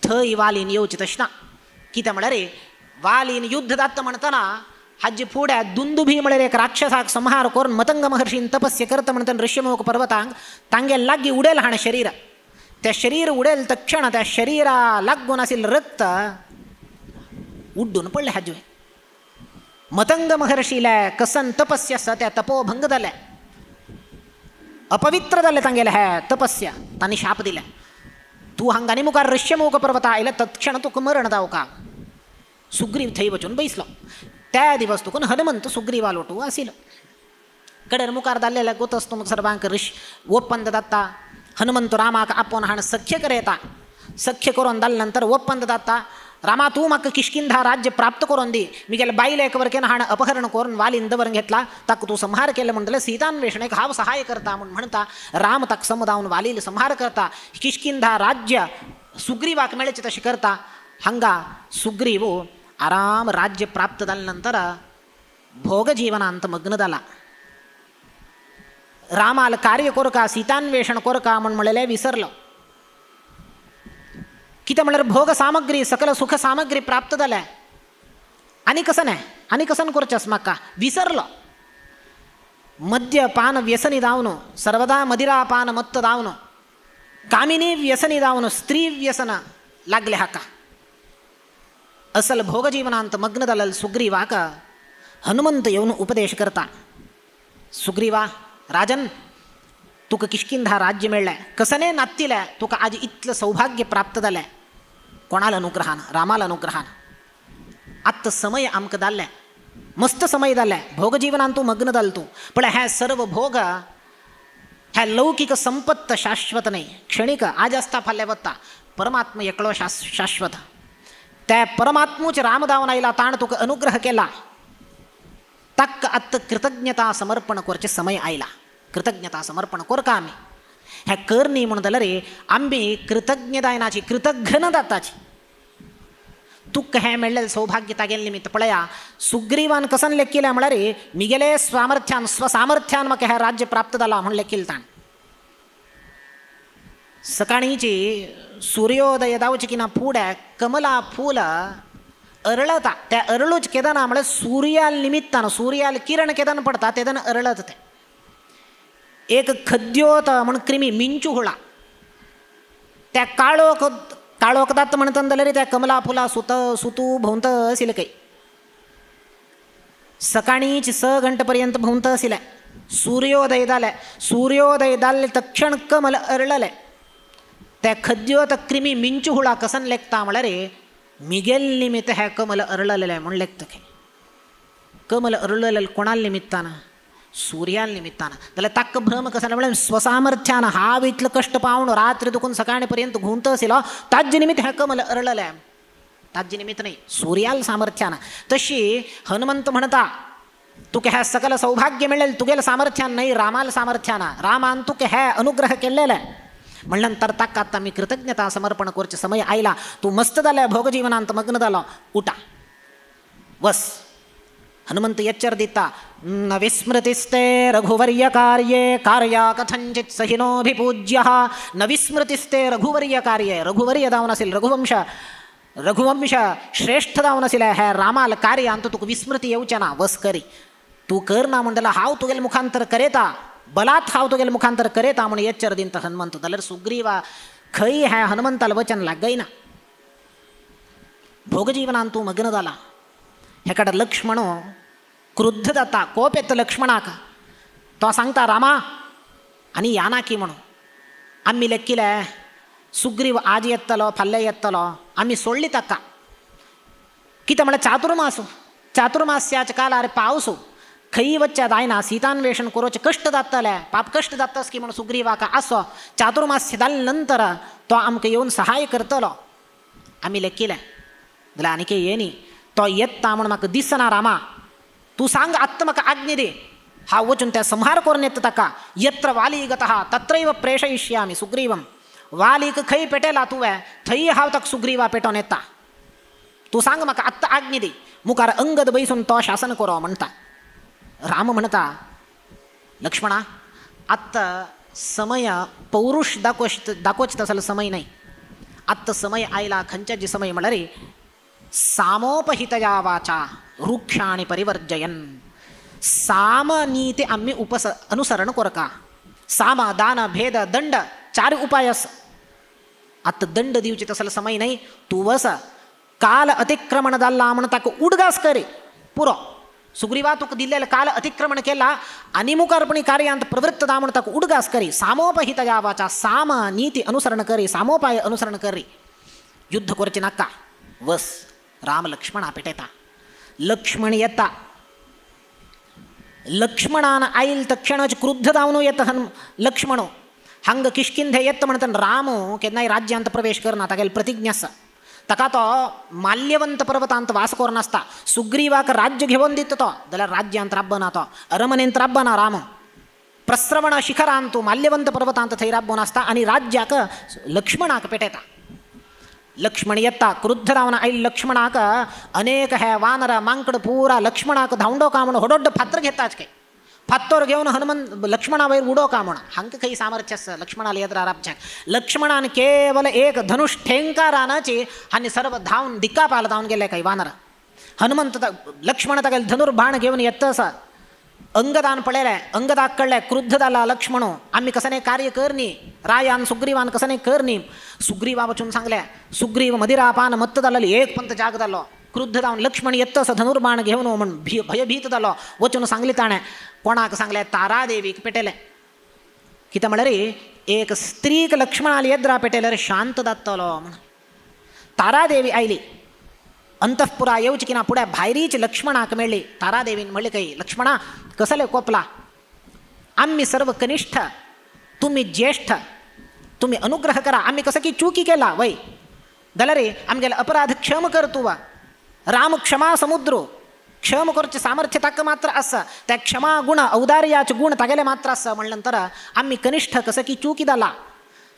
थंय वालीन येवचें तशें ना कित्याक म्हळ्यार वालीन युद्ध जाता म्हणटना हाजे फुड्या दुंदुभी म्हळ्यार एक राक्षसाक संहार करून मतंग महर्षीन तपस्या करता म्हणटना ऋष्यमुख पर्वतांक तांगे लागीं उडेल हाणें शरीर त्या शरीर उडेल तक्षण त्या शरीरा लागून आशिल्लें रक्त उड्डून पडलें हाजे मतंग महर्षीले कसन तपस्या आसा त्या तपोभंग जाले अपवित्र जाले तांगेले हे तपस्या तांणी शाप दिले तूं हांगा आनी मुखार ऋष्यमुख पर्वता आयले तत्क्षण तुका मरण जावका सुग्रीव थंय वचून बैसलो त्या दिवस तुकून हनुमंत सुग्रीवा लोटू आशिल्लो कडेर मुखार जाल्लेले गोतस तुमकां सर्वांक ओप्पंद जाता हनुमंत रामाक आपोवन हाण सख्य करयता सख्य करून जाले नंतर ओप्पंद जाता रामा तूं म्हाका किष्किंधा राज्य प्राप्त करून दी मिगेल बायल एक वरकेन हाण अपहरण करून वालीन दवरून घेतला ताका तूं संहार केले म्हणटले सीतान्वेषणेक हांव सहाय करता म्हूण म्हणटा राम ताका समजावन वालील संहार करता किष्किंधा राज्य सुग्रीवाक मेळचें तशें करता हांगा सुग्रीव आराम राज्य प्राप्त जाले नंतर भोग जीवनांत मग्न जाला रामाल कार्य कोरका सीतान्वेषण कोरका म्हूण म्हणलेलें विसरलो कित्याक म्हळ्यार भोग सामग्री सकल सुख सामग्री प्राप्त जाल्या आनी कसन करचें म्हाका विसरलो मद्यपान व्यसनी जावन सर्वदा मदिरापान मत्त जावन कामिनी व्यसनी जावन स्त्री व्यसन लागले हाका असल भोग जीवनांत मग्न जालेल सुग्रीवाक हनुमंत येवन उपदेश करता सुग्रीवा राजन तुका किष्किंधा राज्य मेळ्ळें कसने नात्तिलें तुका आज इतलें सौभाग्य प्राप्त जालें कोणाल अनुग्रहान रामाल अनुग्रहान आत्त समय आमकां जाल्लें मस्त समय जाल्लें भोग जीवनांत तूं मग्न जाल तूं पण हे सर्व भोग हे लौकिक संपत्त शाश्वत न्ही क्षणिक आज आसता फाल्यां वता परमात्मा एकलो शाश्वत त्या परमात्मूच राम जावन आयला ताण तुका अनुग्रह केला ताका आत्त कृतज्ञता समर्पण करचें समय आयला कृतज्ञता समर्पण करता आमी हे कर न्ही म्हणून जाल्यार आमी कृतज्ञतायनाची कृतघ्न जाताची तुका हें मेळ्ळेलें सौभाग्य तागेले निमित्त पळया सुग्रीवान कसन लेखिल्लें म्हळ्यार मिगेले सामर्थ्यान स्वसामर्थ्यान म्हाका हें राज्य प्राप्त जालां म्हूण लेखिल्लें ताण सकाळीची सूर्योदय जावचे की ना फुडें कमला फूल अरळता त्या अरळूच केदना म्हळ्यार सुर्याल निमित्तान सुर्याल किरण केदन पडटा तेदन अरळत तें एक खद्योत म्हण क्रिमी मिंचू हुळा त्या काळोख जाता म्हणटा जाल्यार त्या कमला फुलां सुतू भोंवत आशिल्लें खंय सकाळीच 6 घंटे पर्यंत भोंवत आशिल्लें सूर्योदय जाले तक्षण कमल अरळलें त्या खद्योत क्रिमी मिंचू हुळा कसन लेखता म्हळ्यार मिगेल निमित्त हे कमल अरळलेलें म्हूण लेखता खंय कमल अरळलेलें कोणाल निमित्तान सूर्याल निमित्तान जाल्यार ताका भ्रम कसो म्हळ्यार स्वसामर्थ्यान हांव इतलें कश्ट पावन रात्र दुखून सकाळी पर्यंत घुंवत आशिल्लो ताजे निमित्त हें कमल अरळलें ताजे निमित्त न्ही सूर्याल सामर्थ्यान तशी हनुमंत म्हणटा तुका हें सकल सौभाग्य मेळ्ळेलें तुगेलें सामर्थ्यान न्हय रामाल सामर्थ्यान रामान तुका हें अनुग्रह केल्लेलें म्हणल्या नंतर ताका आतां आमी कृतज्ञता समर्पण करचे समय आयला तूं मस्त जालें भोग जीवनांत मग्न जालो उठा वस हनुमंत एच्चर दिता न विस्मृतिस्ते रघुवर्य कार्ये कार्या कथंचित सहिनोभिपूज्य न विस्मृतिस्ते रघुवर्य कार्ये रघुवर्य जावन असेल रघुवंश श्रेष्ठ जावन असेल ह्या रामाला कार्य अंत तुका विस्मृती येऊच्या ना वस करी तू कर ना म्हणला हाव तुगेल मुखांतर करेता बलात् हाव तुगेल मुखांतर करेता म्हणून एच्चर दिनत हनुमंत दलर सुग्रीवा खई ह्या हनुमंताला वचन लागई ना भोगजीवनांतू मग्न झाला ह्याकडे लक्ष्मण क्रुद्ध जाता कोप येतं लक्ष्मणाक तो सांगता रामा आणि यानाकी म्हणून आम्ही लेक्किले सुग्रीव आज येतलो फाल्ले येतलो आम्ही सोडली तक्का कितें म्हळ्यार चातुर्मास्याच्या कालार पावसो खंय वच्चे जायना सीतान्वेषण करोचे कश्ट जातले पाप कश्ट जातास की म्हणून सुग्रीवाक आसो चातुर्मास्य जाले नंतर तो आमकां येवन सहाय करतलो आम्ही लेक्किले जाल्यार आनीक येनी तो येता म्हणून म्हाका दिसना रामा तू सांग आत्ता म्हाका आज्ञा दे हांव वचून त्या संहार करून येता ताका यत्र वाली गतः तत्रैव प्रेषयिष्यामि सुग्रीवम वालीक खंय पेटयला तुवें थंय हांव ताका सुग्रीवा पेटोवन येता तू सांग म्हाका आत्ता आज्ञा दे मुखार अंगद बैसून तो शासन करो म्हणटा राम म्हणता लक्ष्मणा आत्ता समय पौरुष दाखोवचे तसलो समय नाही आत्ता समय आयला खंयच्याची समय म्हळ्यार सामोपहितया वाचा वृक्षाणि परिवर्जयन साम नीती आम्ही अनुसरण करका साम दान भेद दंड 4 उपाय आता दंड दिवचे तसला समय नाही तू वस काल अतिक्रमण जाल्ला म्हण ताका उडगास करी पुरो सुग्रीवा तुका दिल्लेले काल अतिक्रमण केला आणि मुखारपणी कार्यांत प्रवृत्त दा म्हण ताका उडगास करी सामोपहितया वाचा साम नीती अनुसरण करी सामोपाय अनुसरण करी युद्ध करचे नाका वस राम लक्ष्मण पेटयता लक्ष्मण येता लक्ष्मणान आईल तक्षणच क्रुद्ध जावन येता लक्ष्मण हंग किष्किंधे येता म्हणटा राम केन्नाय राज्यांत प्रवेश करना तागेली प्रतिज्ञा आसा ताका तो माल्यवंत पर्वतांत वास करून आसता सुग्रीवाक राज्य घेवन दिता तो जाल्यार राज्यांत राबना तो अरमनेंत राबना राम प्रस्रवण शिखरांत तूं माल्यवंत पर्वतांत थंय राबून आसता आनी राज्याक लक्ष्मणाक पेटयता लक्ष्मण येता क्रुद्ध रावन आयिल्ल्या लक्ष्मणाक अनेक हे वानर मांकड पुरा लक्ष्मणाक धांवडो का म्हणून होडोड्ड फातर घेताच काय फातोर घेवन हनुमंत लक्ष्मणा वयर उडो का म्हणून हांकां खंय सामर्थ्य आसा लक्ष्मणाला येद्रा राबच्याक लक्ष्मणान केवल एक धनुष ठेंकारानाची हांणी सर्व धांवन दिक्कापाल धांवन गेले काही वानर हनुमंत लक्ष्मण तागेले धनुर्बाण घेवन येता आसा अंगदान पळयले अंगदाक कळ्ळें क्रुद्ध जाला लक्ष्मण आम्ही कसने कार्य करनी रायान सुग्रीवान कसने करनी सुग्रीवा वचून सांगले सुग्रीव मदिरापान मत्त जाल्लो एक पंत जाग जालो क्रुद्ध जावन लक्ष्मण येतस धनुर्बाण घेवन म्हण भयभीत जालो वचून सांगले ताणें कोणाक सांगले तारादेवीक पेटयले कितें म्हळ्यार एक स्त्रीक लक्ष्मणाला येद्रा पेटयल्यार शांत जातलो म्हण तारादेवी आयली अंतःपुरा येवची की ना पुढे भायरीच लक्ष्मणाक मेळ्ळी तारादेवीन म्हणले काही लक्ष्मणा कसले कोपला आम्ही सर्व कनिष्ठ तुम्ही ज्येष्ठ तुम्ही अनुग्रह करा आम्ही कसं की चुकी केला वय जाल्यार आमगेले अपराध क्षम कर तुवा राम क्षमा समुद्र क्षम करचे सामर्थ्य ताका मात्र आसा त्या क्षमा गुण औदार्याचे गुण तागेले मात्र आसा म्हणल्यानंतर आम्ही कनिष्ठ कसं की चुकी जाला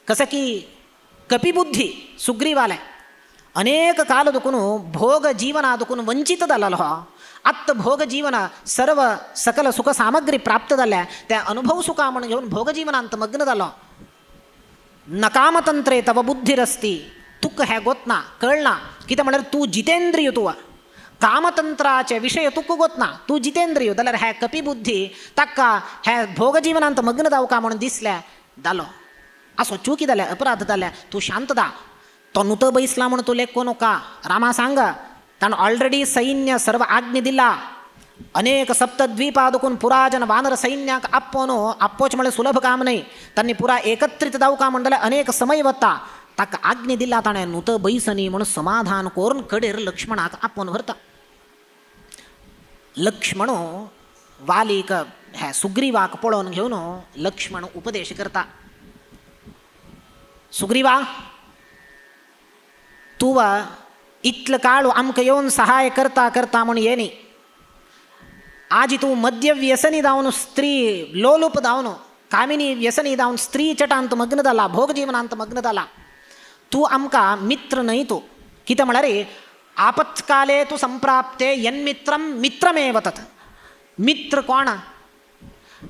कसं की कपिबुद्धी सुग्रीवाले अनेक काल दुखून भोग जीवना दुखून वंचित जाल्लो आत्ता भोग जीवन सर्व सकल सुख सामग्री प्राप्त जाल्या त्या अनुभव सुखा म्हणून घेऊन भोग जीवनांत मग्न जालो नकामतंत्रे तव बुद्धिरस्ती तुक हे गोतना कळना कितें म्हळ्यार तू जितेंद्रिय तुवा कामतंत्राचे विषय तुक गोतना तू जितेंद्रिय जाल्यार हे कपिबुद्धी ताका हे भोग जीवनांत मग्न जावका म्हणून दिसल्या जालो असो चुकी जाल्या अपराध जाल्या तू शांत जा तो नुत बैसला म्हणून तू लेखो नका रामा सांग ताणें ऑलरेडी सैन्य सर्व आज्ञा दिला अनेक सप्तद्वीपादकून पुराजन वानर सैन्याक आप्पोच म्हळ्यार सुलभ काम नाही तांणी पुरा एकत्रित जावका म्हणल्यार अनेक समय वता ताका आज्ञा दिला ताणें नुत बैसनी म्हणून समाधान करून कडेर लक्ष्मणाक आपोवन व्हरता लक्ष्मण वालीक हे सुग्रीवाक पळोवन घेवन लक्ष्मण उपदेश करता सुग्रीवा तुव इतलं काळ आमकां येवन सहाय करता करता म्हणून येनी आज तू मद्य व्यसनी जावन स्त्री लोलूप जावन कामिनी व्यसनी जावन स्त्री चटांत मग्न जाला भोग जीवनांत मग्न जाला तू आमकां मित्र न्हय तू कितें म्हळ्यार आपत्काले तू संप्राप्ते यन्मित्रम मित्रमेव तत् मित्र कोण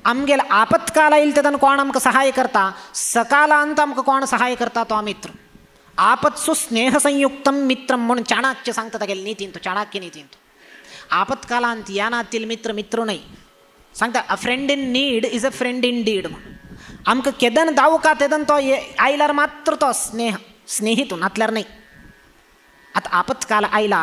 आमगेला आपत्काल येईल तेदन कोण आमकां सहाय करता सकालांत आमकां कोण सहाय करता तो मित्र आपत्सु स्नेहसंयुक्तं मित्रं म्हणून चाणक्य सांगता तागेले नीतीन तो चाणक्य नीतीन तो आपत्कालांत यानातील मित्र मित्र नाही सांगता अ friend in need is a friend in deed आमकां केदन दावका तेदन तो आयल्यार मात्र तो स्नेहितून नातल्यार नाही आता आपत्काल आयला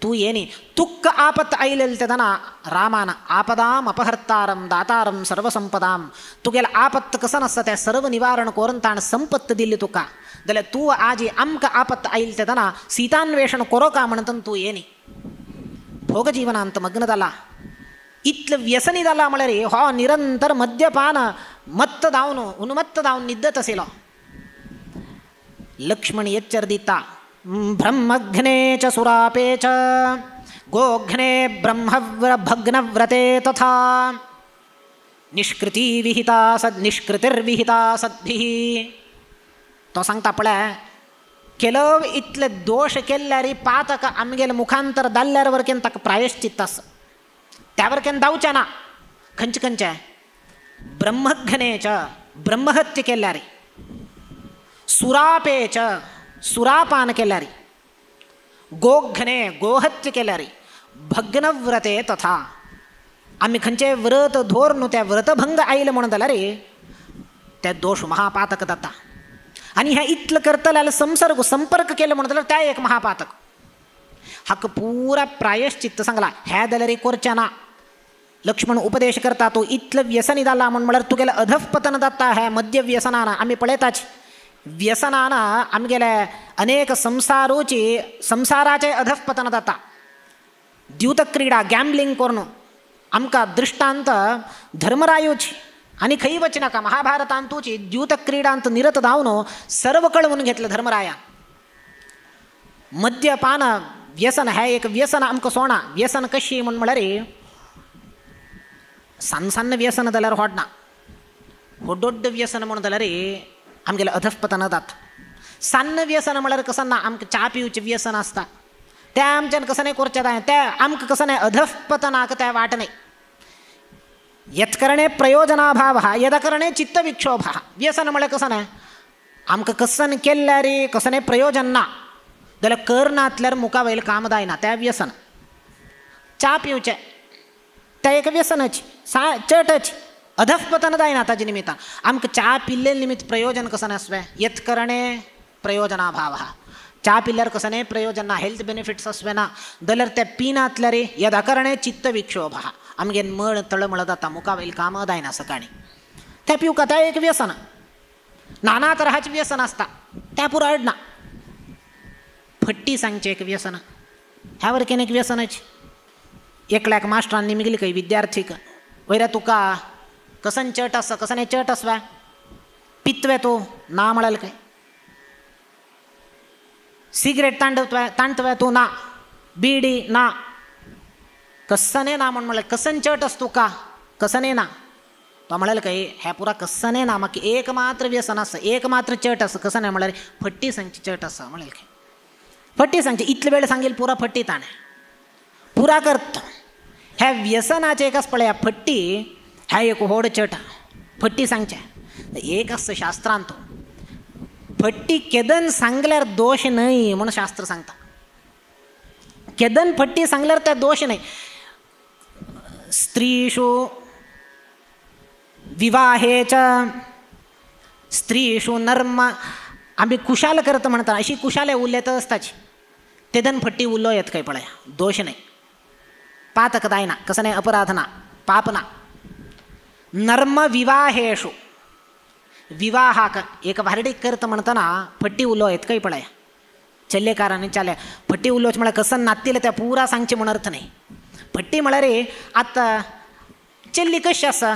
तू येणी तुक्क आपत आयलेल तेदना रामान आपदाम अपहर्तारम दातारम सर्वसंपदाम तुगेला आपत्त कसं नसतं त्या सर्व निवारण करून ताण संपत्त दिल्ली तुका जाल्यार तू आजी आमकां आपत्त आयल तेदना सीतान्वेषण करो का म्हणतन तू येणी भोग जीवनांत मग्न जाला इतलं व्यसनी जाला म्हळ्यार हो निरंतर मद्यपान मत्त जावन उन्मत्त जावन निद्दत असेलो लक्ष्मण एच्चर दिता ब्रह्मघ्ने च सुरापे च गोघ्ने ब्रह्मभग्नव्रते तथा निष्कृती विहिता निष्कृतिर्विहिता सद्भिः तो सांगता पळय ಕೆಲವು ಇತ್ಲೆ ದೋಷ ಕೆಲ್ಲಾರಿ ಪಾತಕ ಆಮಗೆಲ ಮುಖಾಂತರ ದಲ್ಲಾರವರೆಕೆನ್ ತಕ್ಕ ಪ್ರಾಯಶ್ಚಿತ್ತ त्यावरकेन दावच्या ना खंच खंचे ब्रह्मघ्ने च ब्रह्महत्य केल्यारी सुरापे च सुरापान केल्यारी गोघ्ने गोहत्य केल्यारी भग्नव्रते तथा आम्ही खंचे व्रत धोरनु त्या व्रतभंग आईल म्हणून जाल्यार त्या दोष महापातक जाता आणि ह्या इतलं करतल्याला संपर्क केलं म्हणून जाल्यार त्या एक महापातक हाक पुरा प्रायश्चित्त सांगला ह्या जाल्यार करच्या ना लक्ष्मण उपदेश करता तो इतलं व्यसनी जाला म्हळ्यार तुगेले अधःपतन जाता ह्या मद्य व्यसनाना आम्ही पळयताच व्यसनाना आमगेले अनेक संसाराचे अधःपतन जाता द्यूत क्रीडा गॅम्बलिंग करून आमकां दृष्टांत धर्मरायोची आणि खंय वचनाका महाभारतांतूची द्यूत क्रीडांत निरत जावन सर्व कळवून घेतलं धर्मराया मद्यपान व्यसन हे एक व्यसन आमकां सोडना व्यसन कशी म्हळ्यार सन्न व्यसन जाल्यार होडना व्हडोड्ड व्यसन म्हणून जाल्यार आमगेलें अधःपतन जाता सन्न व्यसन म्हळ्यार कसं ना आमकां च्या पिवचें व्यसन आसता त्या आमच्यान कसं नाही करचें जाय त्या आमकां कसं नाही अधःपतनाक त्या वाट नाही यत्करणे प्रयोजनाभाव यदकरणे चित्तविक्षोभ व्यसन म्हळ्यार कसं नाही आमकां कसन केल्यार कसं नाही प्रयोजन ना जाल्यार करनातल्यार मुखा वयलें काम जायना त्या व्यसन च्या पिवचें त्या एक व्यसनच चटच अधःपतन जायना ताजे निमित्तान आमकां च्या पिल्ले निमित्त प्रयोजन कसं नासवें यत्करणे प्रयोजनाभाव च्या पिल्यार कसं नाही प्रयोजन ना हेल्थ बेनिफिट्स आसवे ना जाल्यार ते पिनातल्यार यदकरणे चित्तविक्षोभ आमगेन मळ तळमळ जाता मुखा वयलीं कामां जायना सकाळीं त्या पिवका त्या एक व्यसन नाना तराचें व्यसन आसता त्या पुराय ना फट्टी सांगचें एक व्यसन ह्या वरकेन एक व्यसनच एकल्याक मास्टरांनी मिगली खंय विद्यार्थीक वयऱ्या तुका कसन चट आसा कसने चट आसवा पित्वे तूं ना म्हळ्यार खंय सिगरेट ताणतवे तूं ना बीडी ना कस्सने ना म्हळ्यार कसन चट आसा तुका कसने ना तो म्हळ्यार खंय हे पुरा कस्सने ना म्हाका एक मात्र व्यसन आसा एक मात्र चट आसा कसने म्हळ्यार फट्टी सांगची चट आसा म्हळ्यार खंय फट्टी सांगची इतले वेळ सांगेल पुरा फट्टी ताणें पुरा करता ह्या व्यसनाचे एक आसा पळय फट्टी ह्या एक व्हड चट फट्टी सांगचें एक आसता शास्त्रांत फट्टी केदन सांगल्यार दोश न्हय म्हूण शास्त्र सांगता केदन फट्टी सांगल्यार त्या दोश न्हय स्त्रीषु विवाहे च स्त्रीषु नर्म आम्ही कुशाल करता म्हणटा अशी कुशाले उल्लेत आसताची तेदन फट्टी उल्लो येत खंय पळय दोश न्हय पातक जायना कसं नाही अपराध ना पाप ना नर्म विवाहेषु विवाहाक एक भारडीक करता म्हणटना फट्टी उलो येत खंय पळय चल्लेकारांनी चाले फट्टी उलोवचें म्हळ्यार कसन नातिले त्या पुरा सांगचें म्हण अर्थ न्हय फट्टी म्हळ्यार आतां चल्ली कशी आसा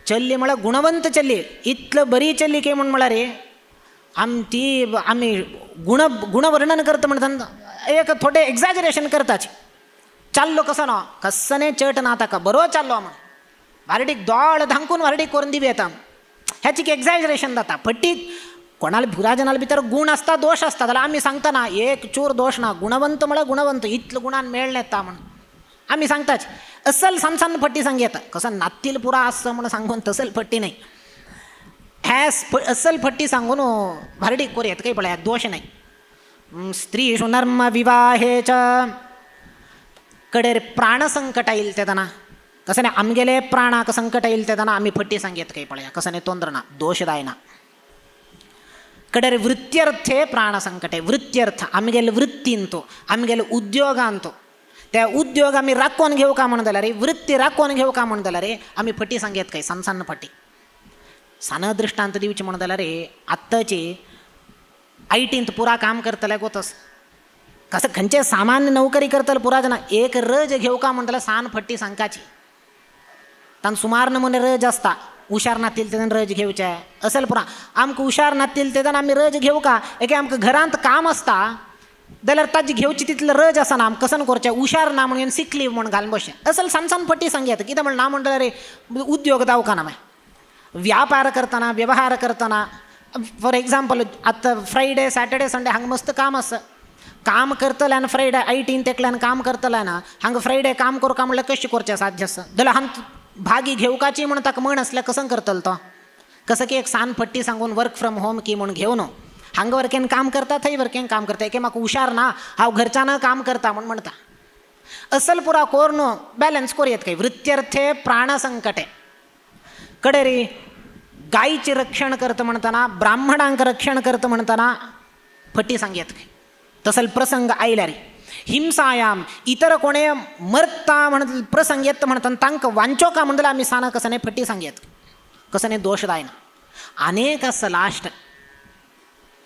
चल्ली म्हळ्यार गुणवंत चल्ली इतलं बरी चल्ली की म्हळ्यार आमी गुणवर्णन करता म्हणटा एक थोडे एक्झॅजरेशन करताच चाललो कसं ना कस्सने चट ना ताका बरो चाललो म्हण वारडीक दोळ धांकून वारडीक करून दिवे येता ह्याची एक्झॅजरेशन जाता फट्टी कोणाला भुराजनाला भितर गुण आसता दोष आसता जाल्यार आमी सांगता ना एक चूर दोष ना गुणवंत म्हळ्यार गुणवंत इतलो गुणान मेळ्ळें ता म्हण आम्ही सांगताच असल सान फट्टी सांगेत कसं नातील पुरा असं म्हणून सांगून तसल फट्टी नाही असल फट्टी सांगून भारडी कोरेत काही पळया दोष नाही स्त्रीषु नर्म विवाहेच कडे प्राणसंकट येईल तेदाना कसं नाही आमगेले प्राणाक संकट येईल तेदाना आम्ही फट्टी सांगेत काही पळया कसं नाही तोंदरना दोषदायना कडे वृत्त्यर्थे प्राणसंकटे वृत्त्यर्थ आमगेले वृत्तींतो आमगेले उद्योगांतो त्या उद्योग आम्ही राखून घेऊ का म्हणून रे वृत्ती राखून घेऊ का म्हणून रे आम्ही फट्टी सांगेत काही सन्न फट्टी सान दृष्टांत दिवची म्हणून रे आत्ताची ITंत पुरा काम करतले गोतस कसं खंचे सामान्य नोकरी करतल पुरा जना एक रज घेऊ का म्हणतला सान फट्टी सांगाची तान सुमार नमुने रज असता हुशार नातील तेदन रज घेवचे असेल पुरा आमक हुशार नातील तेदन आम्ही रज घेऊ का एक आमक घरांत काम असता जाल्यार ताजी घेवची तितलं रज आसा ना कसन करचे हुशार ना म्हणून सिक लीव म्हणून घालून बसचे असल सान फट्टी सांगेत कितें म्हण ना म्हणटल्यार रे उद्योग दावका ना व्यापार करतना व्यवहार करतना फॉर एग्जाम्पल आतां फ्रायडे सॅटर्डे संडे हांगा मस्त काम आसा काम करतले आनी फ्रायडे ITन तेकल्यान काम करतले ना हांगा फ्रायडे काम करूं का म्हणल्यार कशें करचें साध्य आसा जाल्यार हांगा भागी घेवकाची म्हण ताका म्हण आसल्यार कसं करतलो तो कसं की एक सान फट्टी सांगून वर्क फ्रॉम होम की म्हूण घेवन हांगा वरकेन काम करता थंय वरकेन काम करता एके म्हाका हुशार ना हांव घरच्यान काम करता म्हूण म्हणटा असल पुरा कोर न्हू बॅलन्स कोरयेत काही वृत्त्यर्थे प्राणसंकटे कडे रे गायीचे रक्षण करता म्हणतना ब्राह्मणांक रक्षण करता म्हणतना फट्टी सांगेत काही तसल प्रसंग आयल्यार हिंसायाम इतर कोणे मरता म्हणत प्रसंग येत म्हणतात तांकां वांचो का म्हणटल्यार आमी साना कसं नाही फट्टी सांगेत कसं नाही दोष दायना अनेक असं लास्ट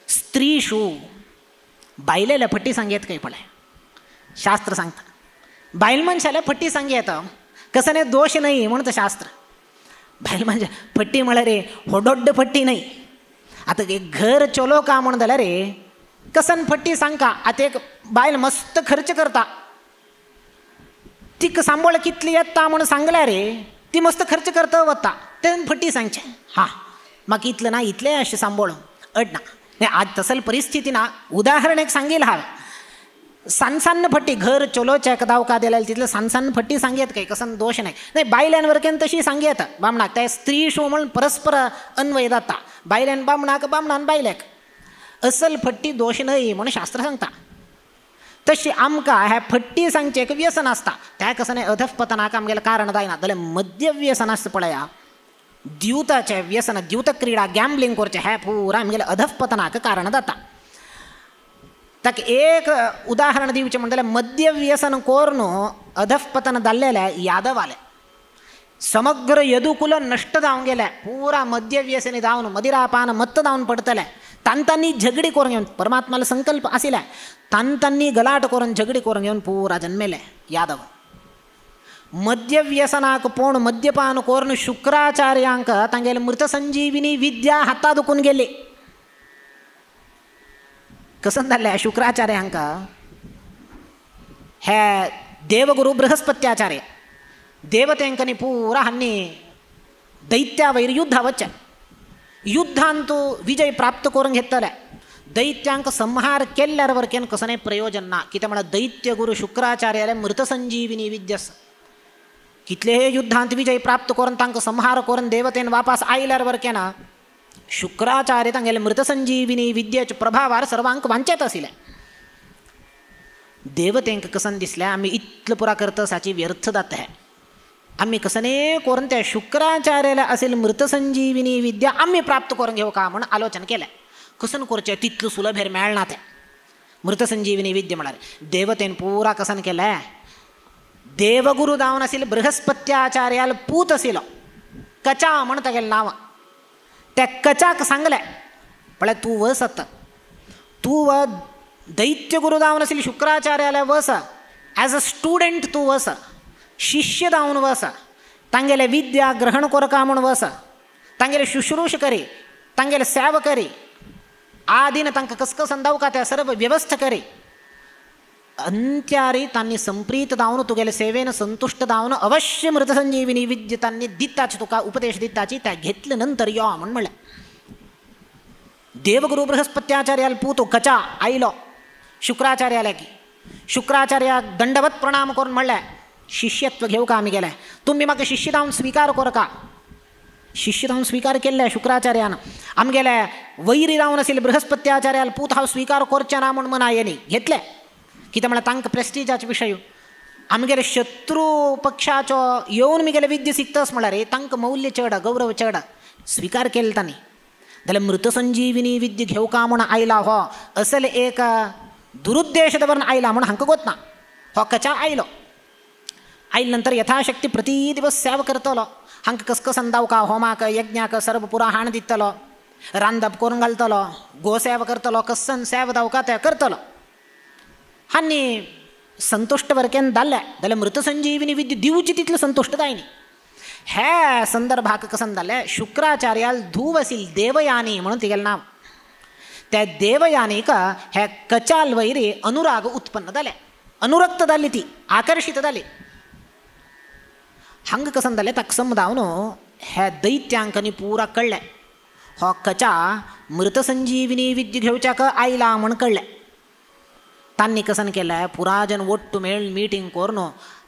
स्त्रीषु बायलेल्या फट्टी सांगेत काही पळय शास्त्र सांगता बायल मनशाला फट्टी सांगेत कसं नाही दोष नाही म्हणतं शास्त्र बायल म्हणजे फट्टी म्हळ्यार रे होडोड्ड फट्टी नाही आता एक घर चलो का म्हणून जाल्यार रे कसन फट्टी सांगता आता एक बायल मस्त खर्च करता तीक सांबळ कितली येता म्हणून सांगल्यार रे ती मस्त खर्च करता वता तेन्ना फट्टी सांगचे हा म्हाका इतलें ना इतलें अशें सांबळ अडना नाही आज तसल परिस्थिती ना उदाहरण एक सांगेल हांवें सान फट्टी घर चलोवचें दाव का दिल्यार तितलें सान फट्टी सांगेत काही कसन दोष नाही बायल्यान वरकेन तशी सांगेत बामणाक ते स्त्री शो म्हणून परस्पर अन्वय जाता बायल्यान बामणाक बामणान बायल्याक असल फट्टी दोष न्हय म्हणून शास्त्र सांगता तशी आमकां ह्या फट्टी सांगचे एक व्यसन आसता त्या कसं नाही अधपतनाक आमगेलें कारण जायना जाल्यार मद्य व्यसन आसता पळया द्यूताचें व्यसन द्यूत क्रीडा गॅम्बलिंग करचें हें पुरा आमगेलें अधपतनाक कारण जाता ताका एक उदाहरण दिवचें म्हणटल्यार मद्य व्यसन कोर न्हू अधपतन जाल्लेले यादव आले समग्र यदुकुल नश्ट जावन गेले पुरा मद्य व्यसनी जावन मदिरापान मत्त जावन पडतले तांतांनी झगडी करून घेवन परमात्माला संकल्प आशिल्ले तांतांनी गलाट करून झगडी करून घेवन पुरा जन्मेले यादव मद्य व्यसनाक पोण मद्यपान करून शुक्राचार्यांक तांगेले मृत संजीविनी विद्या हाता दुखून गेली कसं जाल्लें शुक्राचार्यांक हे देवगुरू बृहस्पत्याचार्य देवतेंकनी पुरा हांनी दैत्या वयर युद्धा वच्चे युद्धांतू विजय प्राप्त करून घेतले दैत्यांक संहार केल्ल्यार वरकेन कसं नाही प्रयोजन ना कित्याक म्हळ्यार दैत्य गुरू शुक्राचार्याले मृत संजीविनी विद्या कितलेय युद्धांत विजय प्राप्त करून तांकां संहार करून देवतेन वापस आयल्यार वरकेन शुक्राचार्य तांगेले मृत संजीविनी विद्येच्या प्रभावार सर्वांक वांचत आशिल्ले देवतेंक कसन दिसलें आमी इतलो पुरा करतसाची व्यर्थ जाता हें आमी कसने करून त्या शुक्राचार्याला असेल मृत संजीविनी विद्या आम्ही प्राप्त करून घेऊ का म्हणून आलोचन केलें कसन करचें तितलो सुलभेर मेळना तें मृत संजीविनी विद्या म्हळ्यार देवतेन पुरा कसन केलें देवगुरू जावन आशिल्लो बृहस्पत्याचार्याल पूत आशिल्लो कचा म्हण तागेलें नांव त्या कचाक सांगलें म्हळ्यार तूं वस आतां तूं दैत्य गुरू जावन आशिल्लो शुक्राचार्याला वस एज अ स्टुडंट तूं वस शिष्य जावन वस तांगेले विद्या ग्रहण करका म्हूण वस तांगेले शुश्रूश करी तांगेले सेव करी आदीन तांकां कसकसन दावका त्या सर्व व्यवस्था करी अंत्यारी तांणी संप्रीत जावन तुगेले सेवेन संतुश्ट जावन अवश्य मृत संजीविनी विद्या तांणी दिताची तुका उपदेश दिताची त्या घेतले नंतर यो म्हूण म्हणलें देवगुरू बृहस्पत्याचार्याल पूतो कचा आयलो शुक्राचार्याला की शुक्राचार्याक दंडवत प्रणाम करून म्हणलें शिष्यत्व घेऊ का आम्ही गेलाय, तुम्ही म्हाका शिष्य जावन स्वीकार कर का. शिष्य जावन स्वीकार केल्ले शुक्राचार्यान. आमगेले वैरी जावन आशिल्ले बृहस्पत्याचार्याल पूत हांव स्वीकार करचें ना म्हूण मनायेनी घेतले. कित्याक म्हळ्यार तांकां प्रेस्टिजाचो विशय. आमगेले शत्रू पक्षाचो येवन म्हगेले विद्या शिकतस म्हळ्यार तांकां मौल्य चड, गौरव चड. स्वीकार केले तांणी. जाल्यार मृतसंजीविनी विद्या घेऊ का म्हूण आयला हो असल एक दुरुद्देश दवरून आयला म्हूण हांकां गोत ना. हो कचा आयलो. आयले नंतर यथाशक्ती प्रती दिवस सेवा करतलो. हांकां कसकसन दावका होमाक यज्ञाक सर्व पुरा हाण दितलो, रांदप करून घालतलो, गोसेवा करतलो, कसन सेवा दावका ते करतलो. हांनी संतुष्ट वरकेन जाल्ले जाल्यार मृतसंजीविनी विद्या दिवची तितले संतुष्ट जायनी. हे संदर्भाक कसन जालें, शुक्राचार्याल धूव आशिल्ली देवयानी म्हणून तिगेलें नांव. त्या देवयानीक हे कचाल वयरी अनुराग उत्पन्न जाले, अनुरक्त जाली, ती आकर्षित जाली. हंग कसन जालें ताका समजावन हे दैत्यांकनी पुरा कळ्ळें हो कचा मृतसंजीविनी विद्या घेवच्याक आयला म्हण कळ्ळें. तांणी कसन केलें, पुरा जन ಒಟ್ಟು मेळ मीटिंग करून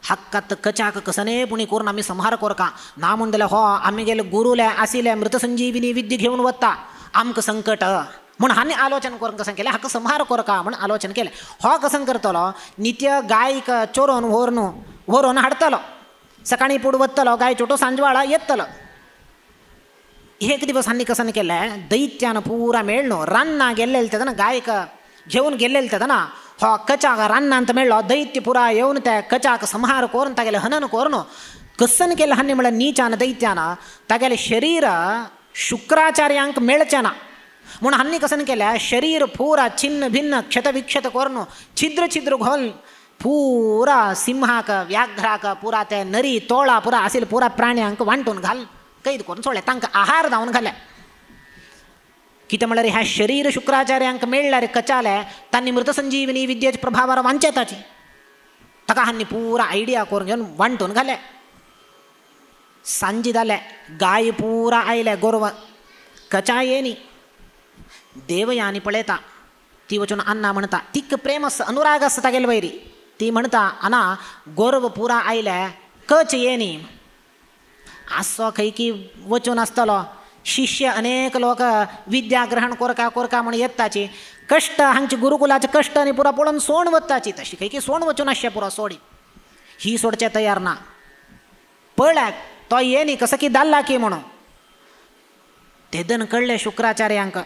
हक्कात कचाक कसनेपुणी करून आमी संहार करका ना म्हण जाल्यार हो आमगेले गुरुले आशिल्ले मृतसंजीविनी विद्या घेवन वता, आमकां संकट म्हूण हांणी आलोचन करून कसन केलें, हाका संहार करका म्हूण आलोचन केलें. हो कसन करतलो, नित्य गायक चोरून व्हरून हाडटलो, सकाळी पूड वतलो, गाय चोटो सांजवाळा येतलो. एक दिवस हांणी कसन केलें, दैत्यान पुरा मेळ न्हू रान्ना गेल्लेले तेदना गायक घेवन गेल्लेले तेदना हो कचाक रान्नांत मेळ्ळो. दैत्य पुरा येवन त्या कचाक संहार करून तागेलें हनन करून कसन केलें हांणी म्हळ्यार नीचान दैत्यान तागेलें शरीर शुक्राचार्यांक मेळचें ना म्हूण हांणी कसन केलें, शरीर पुरा छिन्न भिन्न क्षत विक्षत करून छिद्र छिद्र घालून पुरा सिंहाक व्याघ्राक पुरा ते नरी तोळा पुरा आशिल्ले पुरा प्राण्यांक वांटून घाल कैद करून सोडले, तांकां आहार जावन घाले. कितें म्हळ्यार ह्या शरीर शुक्राचार्यांक मेळ्ळ्यार कचाले तांणी मृतसंजीविनी विद्येच्या प्रभावार वांचे ताची. ताका हांणी पुरा आयडिया करून घेवन वांटून घाले. सांजे जाले, गाय पुरा आयले, गोरवां कचा येनी. देवयानी पळयता, ती वचून अन्ना म्हणटा, तिक प्रेम आसा, अनुराग आसा तागेले वयरी. ती म्हणटा, आना गोरव पुरा आयले, कच येनी. आसो खंयकी वचून आसतलो, शिष्य अनेक लोक विद्या ग्रहण कोरका म्हण येताची, कश्ट हांगचे गुरुकुलाचे कश्ट आनी पुरा पळोवन सोण वताची. तशी खंयकी सोण वचून आसचे पुरो सोडी. ही सोडचे तयार ना. पळय तो येनी कसं की दाल्ला की म्हणून. तेदन कळ्ळें शुक्राचार्यांक,